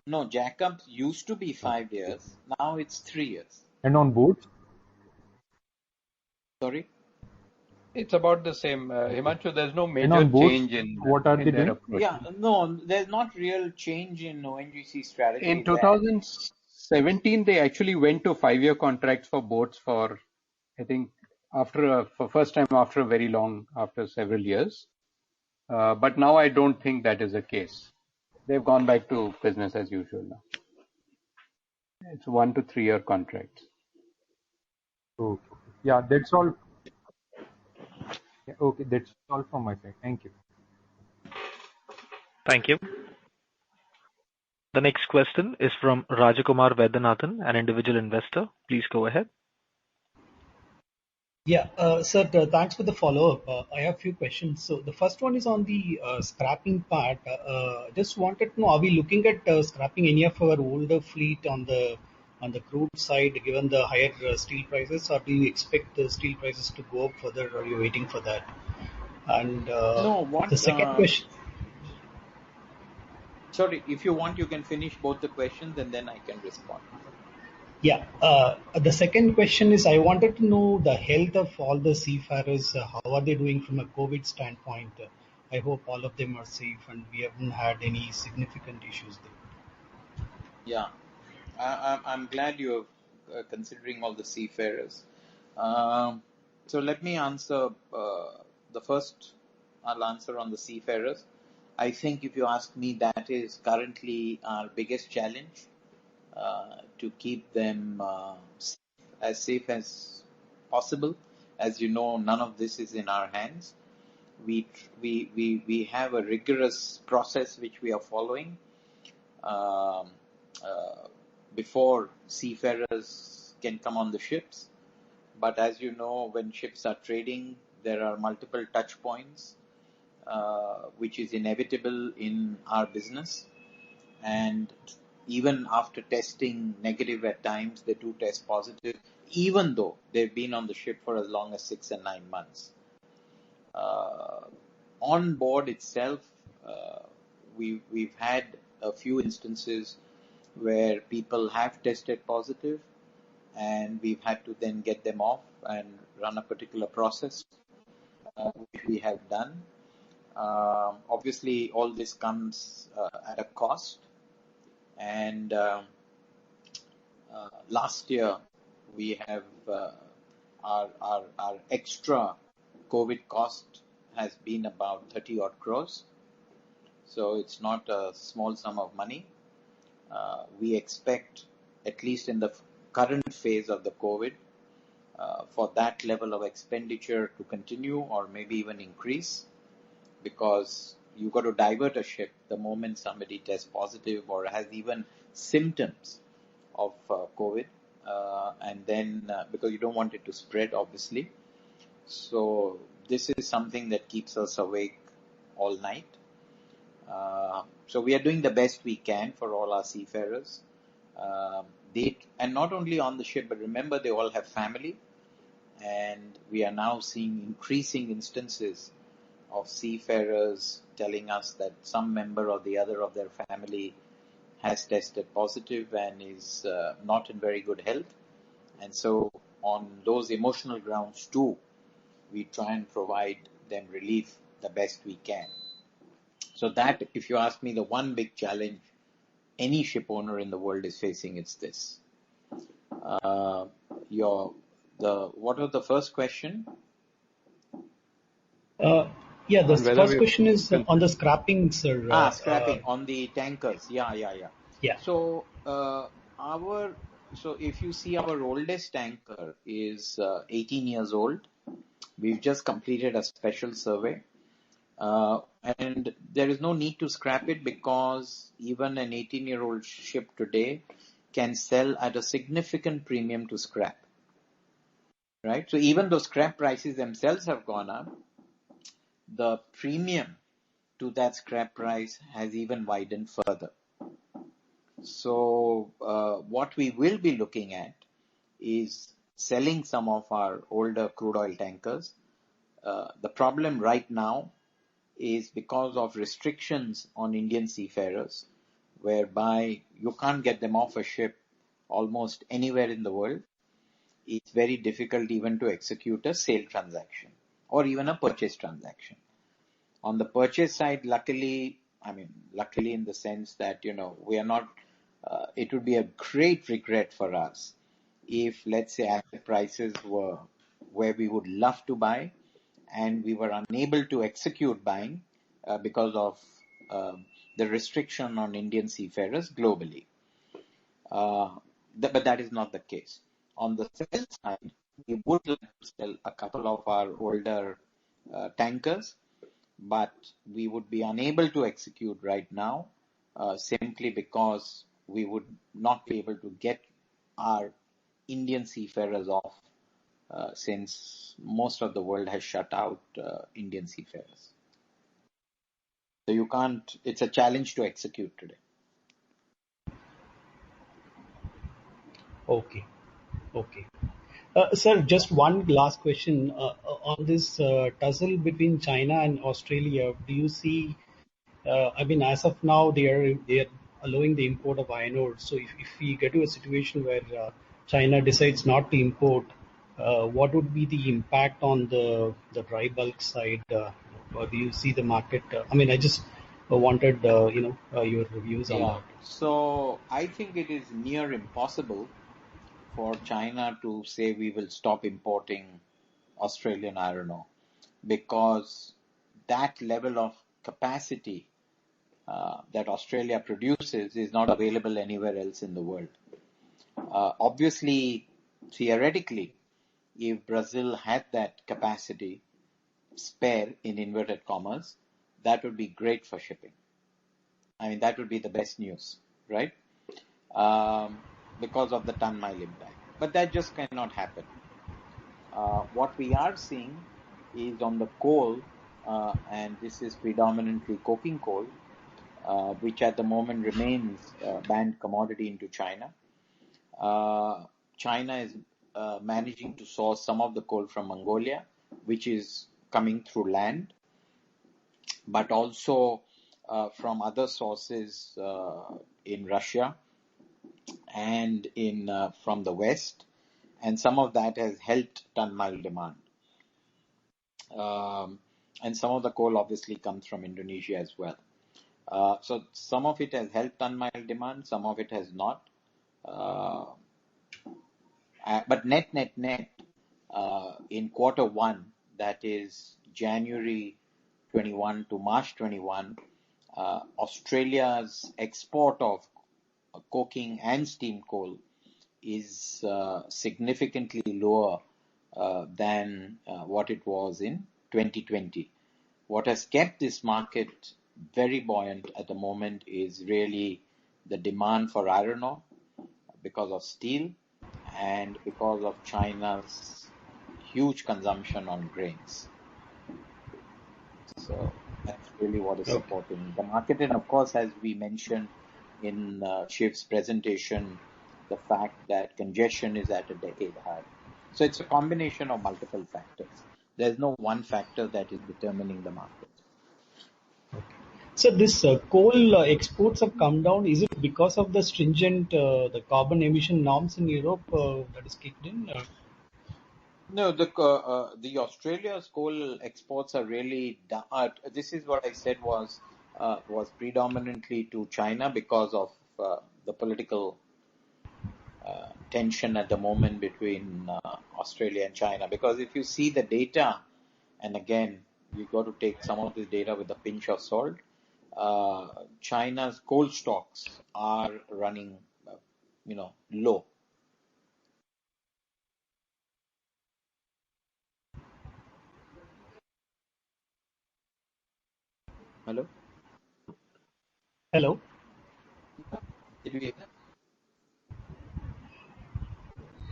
No, jackups used to be 5 years. Now it's 3 years. And on boats? Sorry? It's about the same, Himanshu. There's no And major on boats, change in what are they their doing? approach. Yeah, no, there's not real change in ONGC strategy In there. 2017, they actually went to 5-year contracts for boats for, I think, for first time after several years. But now I don't think that is the case. They've gone back to business as usual now. It's 1 to 3 year contracts. Okay. Yeah, that's all. Yeah, okay, that's all from my side. Thank you. Thank you. The next question is from Rajakumar Vedanathan, an individual investor. Please go ahead. Yeah, sir, thanks for the follow-up. I have a few questions. So the first one is on the scrapping part. Just wanted to know, are we looking at scrapping any of our older fleet on the crude side, given the higher steel prices, or do you expect the steel prices to go up further, or are you waiting for that? And No, the second question. Sorry, if you want, you can finish both the questions and then I can respond. Yeah. The second question is, I wanted to know the health of all the seafarers. How are they doing from a COVID standpoint? I hope all of them are safe and we haven't had any significant issues there. Yeah, I'm glad you're considering all the seafarers. So let me answer the first. I'll answer on the seafarers. I think if you ask me, that is currently our biggest challenge, to keep them as safe as possible. As you know, none of this is in our hands. We have a rigorous process which we are following before seafarers can come on the ships. But as you know, when ships are trading, there are multiple touch points, which is inevitable in our business. And even after testing negative at times, they do test positive, even though they've been on the ship for as long as 6 and 9 months. On board itself, we've had a few instances where people have tested positive, and we've had to then get them off and run a particular process, which we have done. Obviously, all this comes at a cost. And last year, we have our extra COVID cost has been about 30 odd crores. So it's not a small sum of money. We expect, at least in the current phase of the COVID, for that level of expenditure to continue or maybe even increase, because you've got to divert a ship the moment somebody tests positive or has even symptoms of COVID, and then because you don't want it to spread, obviously. So this is something that keeps us awake all night. So we are doing the best we can for all our seafarers. And not only on the ship, but remember, they all have family, and we are now seeing increasing instances of seafarers telling us that some member or the other of their family has tested positive and is not in very good health. And so on those emotional grounds too, we try and provide them relief the best we can. So that, if you ask me, the one big challenge any ship owner in the world is facing is this. What was the first question? Yeah, the first question is on the scrapping, sir. Scrapping on the tankers. Yeah. Yeah. So so if you see, our oldest tanker is 18 years old. We've just completed a special survey. And there is no need to scrap it because even an 18-year-old ship today can sell at a significant premium to scrap. Right? So even though scrap prices themselves have gone up, the premium to that scrap price has even widened further. So what we will be looking at is selling some of our older crude oil tankers. The problem right now is because of restrictions on Indian seafarers, whereby you can't get them off a ship almost anywhere in the world. It's very difficult even to execute a sale transaction or even a purchase transaction. On the purchase side, luckily in the sense that, we are not, it would be a great regret for us if, let's say, asset prices were where we would love to buy and we were unable to execute buying because of the restriction on Indian seafarers globally. But that is not the case. On the sell side, we would like to sell a couple of our older tankers, but we would be unable to execute right now simply because we would not be able to get our Indian seafarers off since most of the world has shut out Indian seafarers. So you can't, it's a challenge to execute today. Okay. Sir, just one last question on this tussle between China and Australia. Do you see? As of now, they are allowing the import of iron ore. So if we get to a situation where China decides not to import, what would be the impact on the dry bulk side? Or do you see the market? I just wanted your reviews on that. So I think it is near impossible for China to say we will stop importing Australian iron ore, because that level of capacity that Australia produces is not available anywhere else in the world. Obviously, theoretically, if Brazil had that capacity spare, in inverted commas, that would be great for shipping. That would be the best news, right? Because of the ton-mile impact. But that just cannot happen. What we are seeing is on the coal, and this is predominantly coking coal, which at the moment remains banned commodity into China. China is managing to source some of the coal from Mongolia, which is coming through land, but also from other sources in Russia and from the West, and some of that has helped ton-mile demand. And some of the coal obviously comes from Indonesia as well. So some of it has helped ton-mile demand, some of it has not. But net, in quarter one, that is January 21 to March 21, Australia's export of coking and steam coal is significantly lower than what it was in 2020. What has kept this market very buoyant at the moment is really the demand for iron ore because of steel and because of China's huge consumption on grains. So that's really what is supporting the market. And of course, as we mentioned in Shiv's presentation, the fact that congestion is at a decade high. So it's a combination of multiple factors. There's no one factor that is determining the market. So this coal exports have come down. Is it because of the stringent the carbon emission norms in Europe that is kicked in? No, the Australia's coal exports are really down. This is what I said was predominantly to China because of the political tension at the moment between Australia and China. Because if you see the data, and again, you got to take some of this data with a pinch of salt. China's coal stocks are running, low. Hello? Hello? Did you hear that?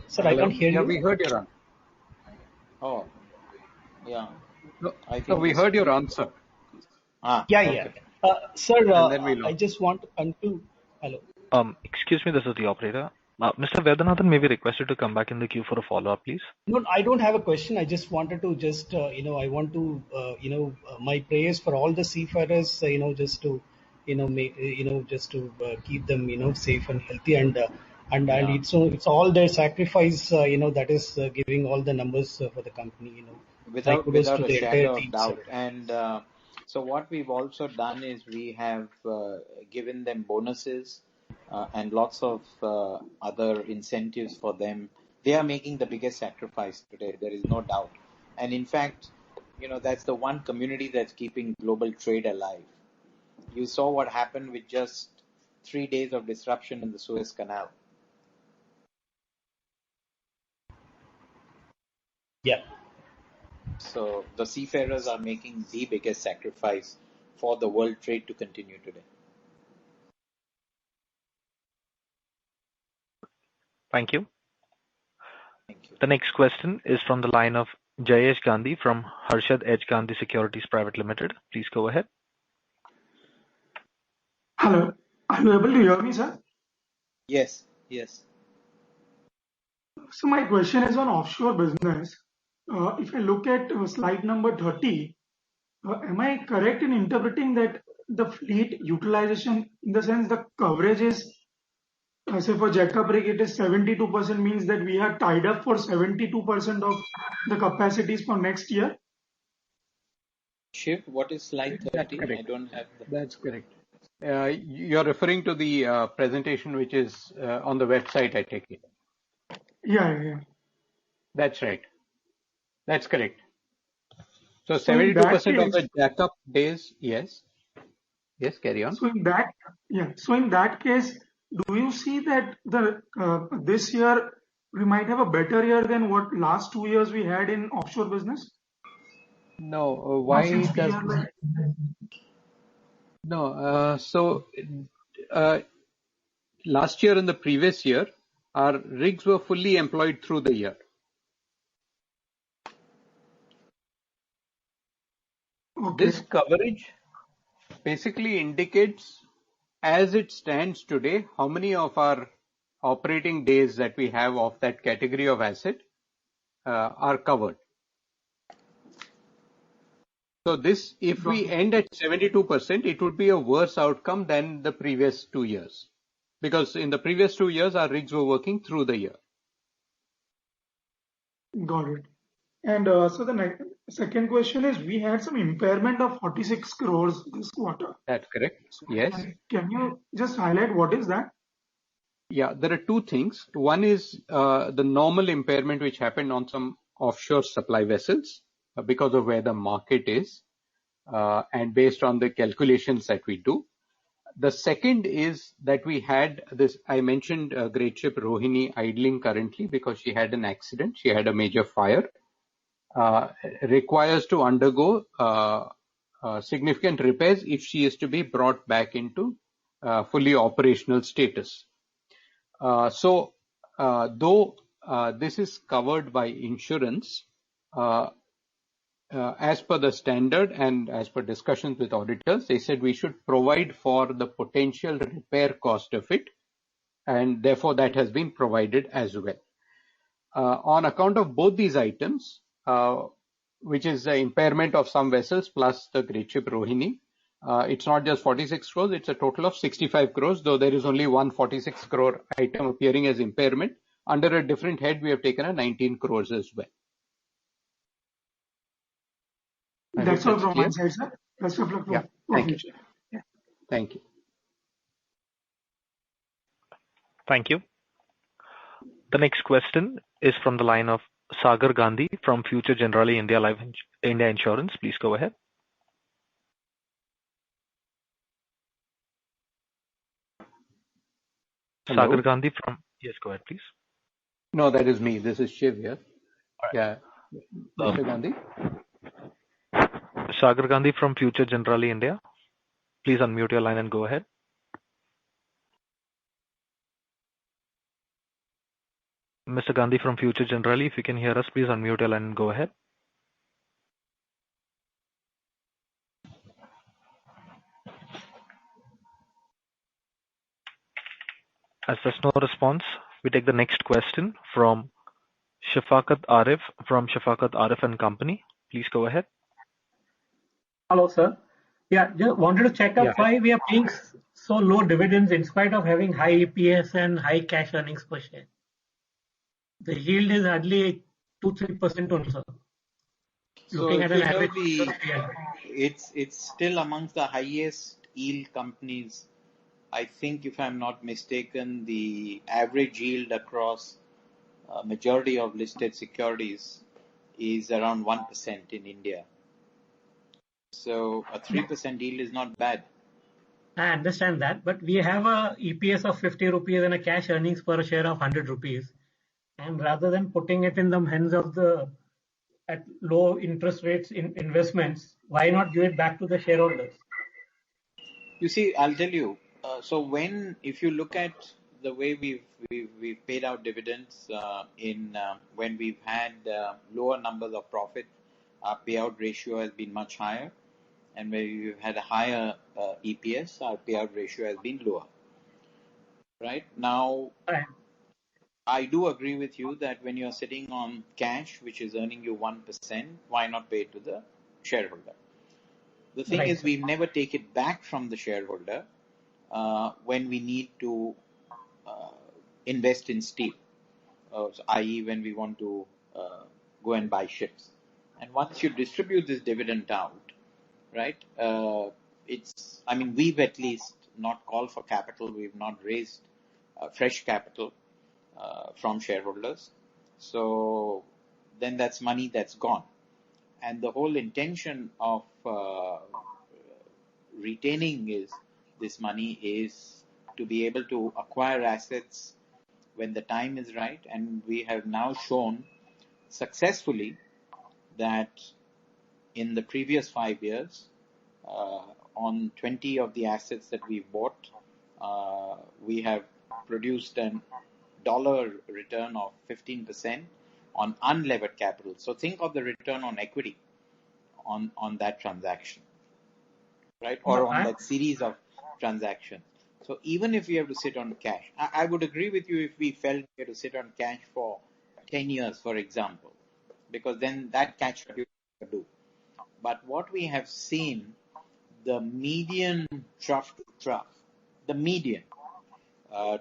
Sir, I can't hear Yeah, you. we heard your answer. Oh, yeah. No, I think no, we heard your answer. Yeah, okay. Sir, And then we I lost. just want to conclude. Hello. Excuse me, this is the operator. Mr. Vedanathan may be requested to come back in the queue for a follow-up, please. No, I don't have a question. I just wanted to I want to, my prayers for all the seafarers, just to, just to keep them, safe and healthy, and Yeah. it's all their sacrifice, that is giving all the numbers for the company, Without kudos to a the entire shadow of team, doubt. sir. And so what we've also done is we have given them bonuses and lots of other incentives for them. They are making the biggest sacrifice today. There is no doubt. And in fact, that's the one community that's keeping global trade alive. You saw what happened with just 3 days of disruption in the Suez Canal. Yeah. So the seafarers are making the biggest sacrifice for the world trade to continue today. Thank you. Thank you. The next question is from the line of Jayesh Gandhi from Harshad H. Gandhi Securities Private Limited. Please go ahead. Hello. Are you able to hear me, sir? Yes. So my question is on offshore business. If I look at slide number 30, am I correct in interpreting that the fleet utilization, in the sense the coverage is, say for jackup rig, it is 72%, means that we are tied up for 72% of the capacities for next year? Shiv, what is slide 30? That's correct. I don't have That's correct. You're referring to the presentation which is on the website, I take it. Yeah. That's right. That's correct. So So in 72% of that the jackup days, yes. Yes, carry on. So in that case, do you see that this year we might have a better year than what last 2 years we had in offshore business? No, Now, why since we does are like, no? Last year and the previous year, our rigs were fully employed through the year. okay, This coverage basically indicates, as it stands today, how many of our operating days that we have of that category of asset are covered. So this, if we end at 72%, it would be a worse outcome than the previous 2 years. Because in the previous 2 years, our rigs were working through the year. got it. And so the second question is, we had some impairment of 46 crores this quarter. That's correct. Yes. Can you just highlight what is that? Yeah, there are two things. One is the normal impairment which happened on some offshore supply vessels because of where the market is and based on the calculations that we do. The second is that we had this, I mentioned great ship Rohini idling currently because she had an accident. She had a major fire. Requires to undergo significant repairs if she is to be brought back into fully operational status. Though this is covered by insurance, as per the standard and as per discussions with auditors, they said we should provide for the potential repair cost of it, and therefore that has been provided as well. On account of both these items, which is the impairment of some vessels plus the great ship Rohini, it's not just 46 crores, it's a total of 65 crores, though there is only one 46 crore item appearing as impairment. Under a different head, we have taken a 19 crores as well. That's all from my side, sir. Best of luck for future. Yeah. Thank you. Thank you. The next question is from the line of Sagar Gandhi from Future Generali India Insurance. Please go ahead. Hello? Sagar Gandhi from... Yes, go ahead, please. No, that is me. This is Shiv here. Yeah. Mr. Gandhi? Sagar Gandhi from Future Generali India. Please unmute your line and go ahead. Mr. Gandhi from Future Generali, if you can hear us, please unmute your line and go ahead. As there's no response, we take the next question from Shafaqat Arif from Shafaqat Arif and Company. Please go ahead. Hello, sir. Yeah, just wanted to check up why we are paying so low dividends in spite of having high EPS and high cash earnings per share. The yield is hardly 2-3% also. Looking at an average, it's still amongst the highest yield companies. I think, if I'm not mistaken, the average yield across majority of listed securities is around 1% in India. So a 3% yield is not bad. I understand that, but we have a EPS of 50 rupees and a cash earnings per share of 100 rupees. And rather than putting it in the hands of at low interest rates in investments, why not give it back to the shareholders? You see, I'll tell you. So if you look at the way we've paid out dividends when we've had lower numbers of profit, our payout ratio has been much higher, and where we've had a higher EPS, our payout ratio has been lower. Right now, I do agree with you that when you're sitting on cash, which is earning you 1%, why not pay it to the shareholder? The thing is, we never take it back from the shareholder when we need to invest in steel, i.e. when we want to go and buy ships. And once you distribute this dividend out, right, we've at least not called for capital. We've not raised fresh capital from shareholders. So then that's money that's gone. And the whole intention of retaining this money is to be able to acquire assets when the time is right. And we have now shown successfully that in the previous 5 years, on 20 of the assets that we've bought, we have produced a dollar return of 15% on unlevered capital. So think of the return on equity on that transaction, right? Or on that series of transactions. So even if we have to sit on cash, I would agree with you if we felt we had to sit on cash for 10 years, for example, because then that cash would do. But what we have seen, the median trough to trough, the median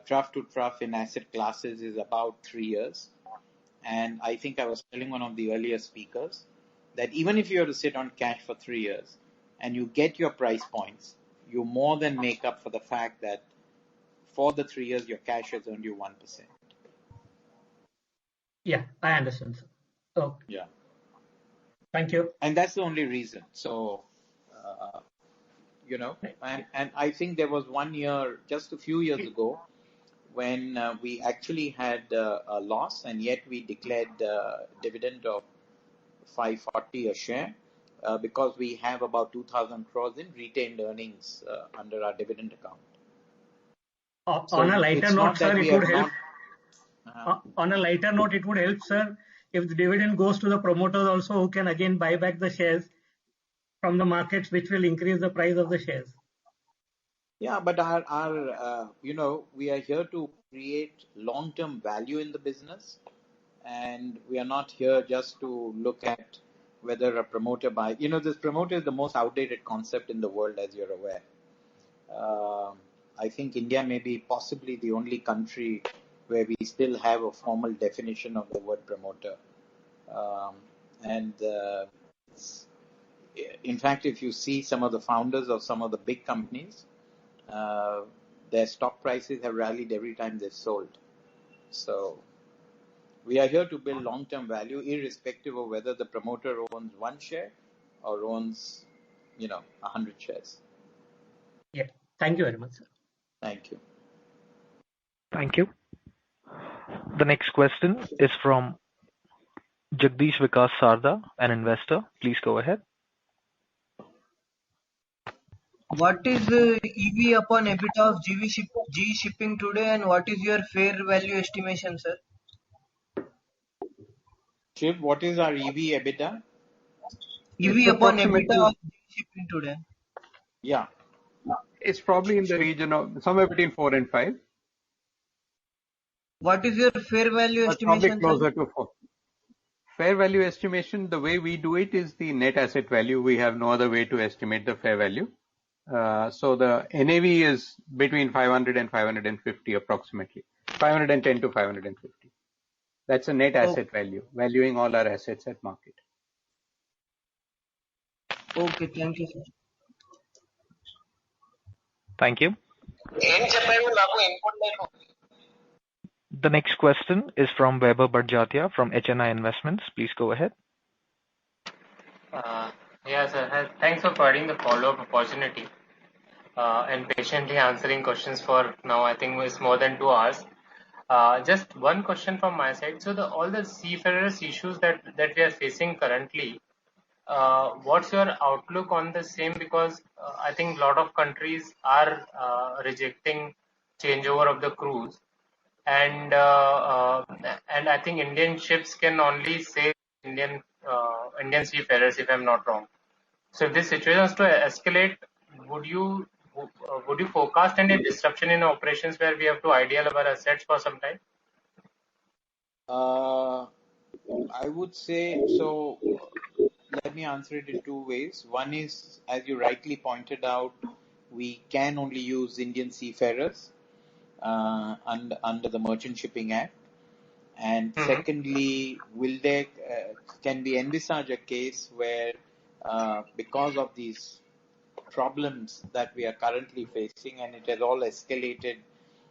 trough to trough in asset classes is about 3 years. And I think I was telling one of the earlier speakers that even if you have to sit on cash for 3 years and you get your price points, you more than make up for the fact that for the 3 years your cash has earned you 1%. Yeah, I understand, sir. Okay. Yeah. Thank you. And that's the only reason. So, and I think there was 1 year, just a few years ago, when we actually had a loss, and yet we declared a dividend of 540 a share because we have about 2,000 crores in retained earnings under our dividend account. On a lighter note, sir, it would help. On a lighter note, it would help, sir, if the dividend goes to the promoters also, who can again buy back the shares from the markets, which will increase the price of the shares. Yeah, but our we are here to create long-term value in the business, and we are not here just to look at whether a promoter buys. This promoter is the most outdated concept in the world, as you're aware. I think India may be possibly the only country where we still have a formal definition of the word promoter. In fact, if you see some of the founders of some of the big companies, their stock prices have rallied every time they've sold. So we are here to build long-term value, irrespective of whether the promoter owns one share or owns, 100 shares. Yeah. Thank you very much, sir. Thank you. Thank you. The next question is from Jagdish Vikas Sarda, an investor. Please go ahead. What is EV upon EBITDA of GE Shipping today, and what is your fair value estimation, sir? Shiv, what is our EV EBITDA? EV upon EBITDA of GE Shipping today. Yeah. It's probably in the region of somewhere between 4 and 5. What is your fair value estimation? Probably closer to 4. Fair value estimation, the way we do it is the net asset value. We have no other way to estimate the fair value. So the NAV is between 500 and 550 approximately. 510 to 550. That's a net asset value, valuing all our assets at market. Okay, thank you, sir. Thank you. The next question is from Weber Barjatia from HNI Investments. Please go ahead. Yeah, sir. Thanks for providing the follow-up opportunity and patiently answering questions for now. I think it's more than 2 hours. Just one question from my side. So all the seafarers issues that we are facing currently, what's your outlook on the same? Because I think a lot of countries are rejecting changeover of the crews, and I think Indian ships can only save Indian seafarers, if I'm not wrong. So if this situation was to escalate, would you forecast any disruption in operations where we have to idle our assets for some time? I would say so. Let me answer it in 2 ways. One is, as you rightly pointed out, we can only use Indian seafarers under the Merchant Shipping Act. And secondly, can we envisage a case where, because of these problems that we are currently facing, and it has all escalated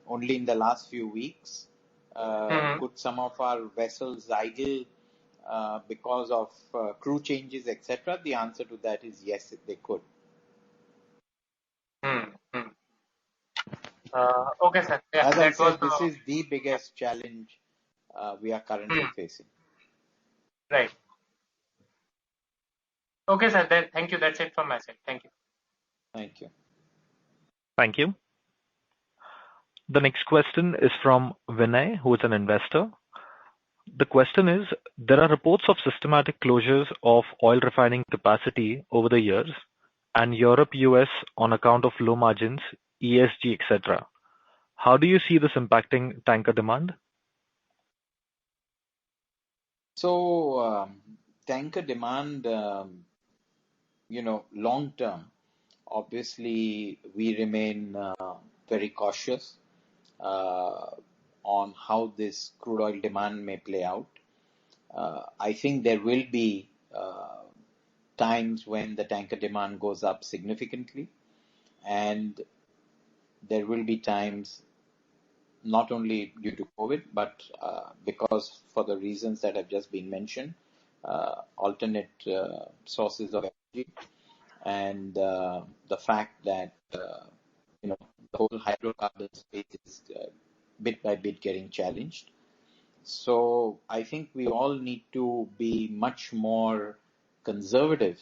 only in the last few weeks, could some of our vessels idle because of crew changes, etc.? The answer to that is yes, they could. Okay, sir. Yeah, as I said, this is the biggest challenge we are currently facing. Right. Okay, sir. Thank you. That's it from my side. Thank you. Thank you. Thank you. The next question is from Vinay, who is an investor. The question is, there are reports of systematic closures of oil refining capacity over the years, and Europe, US on account of low margins, ESG, etc. How do you see this impacting tanker demand? So, tanker demand, long term, obviously we remain very cautious on how this crude oil demand may play out. I think there will be times when the tanker demand goes up significantly, and there will be times not only due to COVID, but because for the reasons that have just been mentioned, alternate sources of energy, and the fact that the whole hydrocarbon space is bit by bit getting challenged. So I think we all need to be much more conservative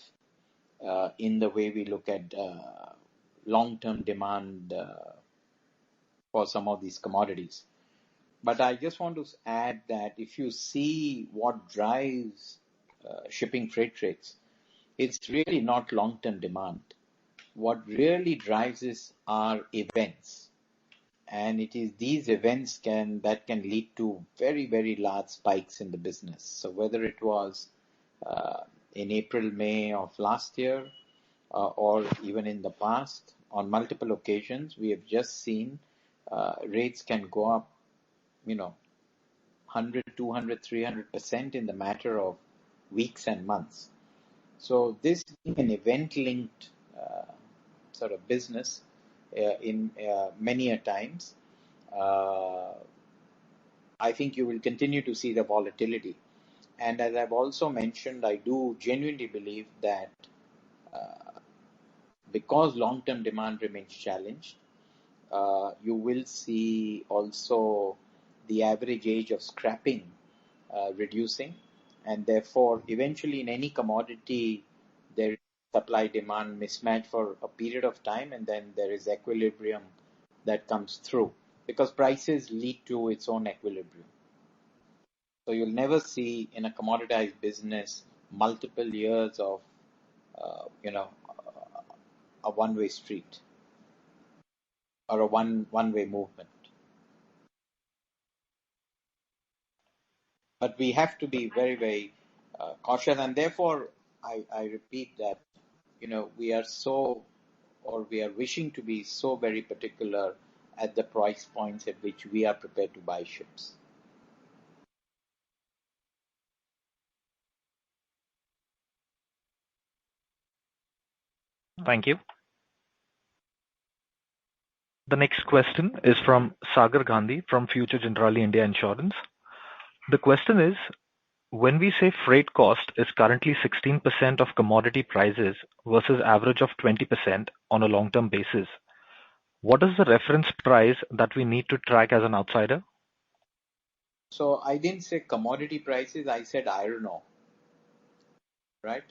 in the way we look at long-term demand for some of these commodities. But I just want to add that if you see what drives shipping freight rates, it's really not long-term demand. What really drives are events. And it is these events that can lead to very, very large spikes in the business. So whether it was in April, May of last year, or even in the past, on multiple occasions, we have just seen rates can go up, 100, 200, 300% in the matter of weeks and months. So this being an event-linked sort of business in many a times, I think you will continue to see the volatility. And as I've also mentioned, I do genuinely believe that because long-term demand remains challenged, you will see also the average age of scrapping reducing, and therefore eventually in any commodity there is supply-demand mismatch for a period of time, and then there is equilibrium that comes through because prices lead to its own equilibrium. So you'll never see in a commoditized business multiple years of a one-way street or a one-way movement. But we have to be very, very cautious, and therefore I repeat that we are wishing to be so very particular at the price points at which we are prepared to buy ships. Thank you. The next question is from Sagar Gandhi from Future Generali India Insurance. The question is, when we say freight cost is currently 16% of commodity prices versus average of 20% on a long-term basis, what is the reference price that we need to track as an outsider? So I didn't say commodity prices, I said iron ore, right?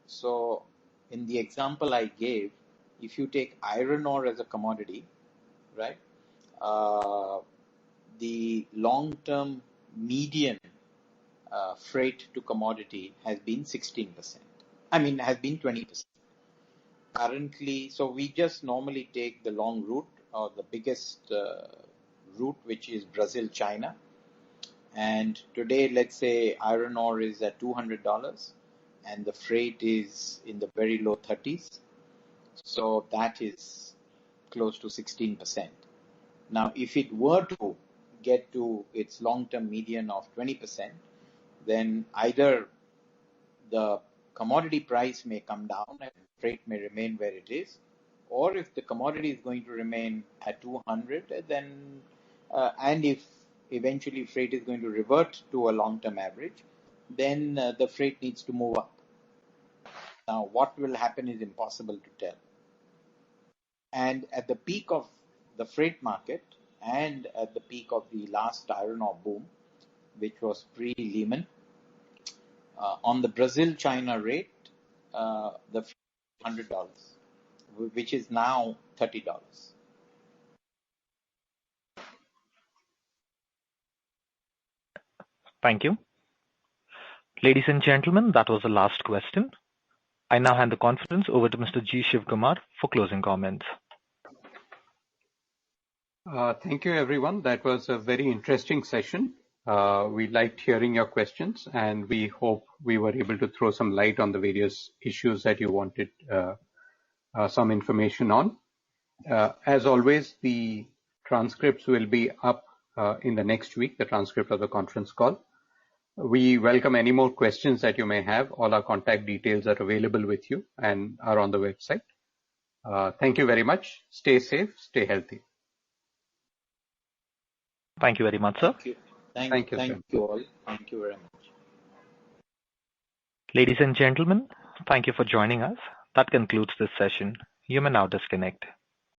So in the example I gave, if you take iron ore as a commodity, right, the long-term median freight to commodity has been 16%. Has been 20%. Currently, so we just normally take the long route or the biggest route, which is Brazil, China. And today, let's say iron ore is at $200 and the freight is in the very low 30s. So that is close to 16%. Now, if it were to get to its long-term median of 20%, then either the commodity price may come down and freight may remain where it is, or if the commodity is going to remain at 200, then and if eventually freight is going to revert to a long-term average, then the freight needs to move up. Now, what will happen is impossible to tell. And at the peak of the freight market and at the peak of the last iron ore boom, which was pre-Lehman, on the Brazil-China rate, the $100, which is now $30. Thank you. Ladies and gentlemen, that was the last question. I now hand the conference over to Mr. G. Shivkumar for closing comments. Thank you, everyone. That was a very interesting session. We liked hearing your questions, and we hope we were able to throw some light on the various issues that you wanted some information on. As always, the transcripts will be up in the next week, the transcript of the conference call. We welcome any more questions that you may have. All our contact details are available with you and are on the website. Thank you very much. Stay safe, stay healthy. Thank you very much, sir. Thank you. Thank you all. Thank you very much. Ladies and gentlemen, thank you for joining us. That concludes this session. You may now disconnect.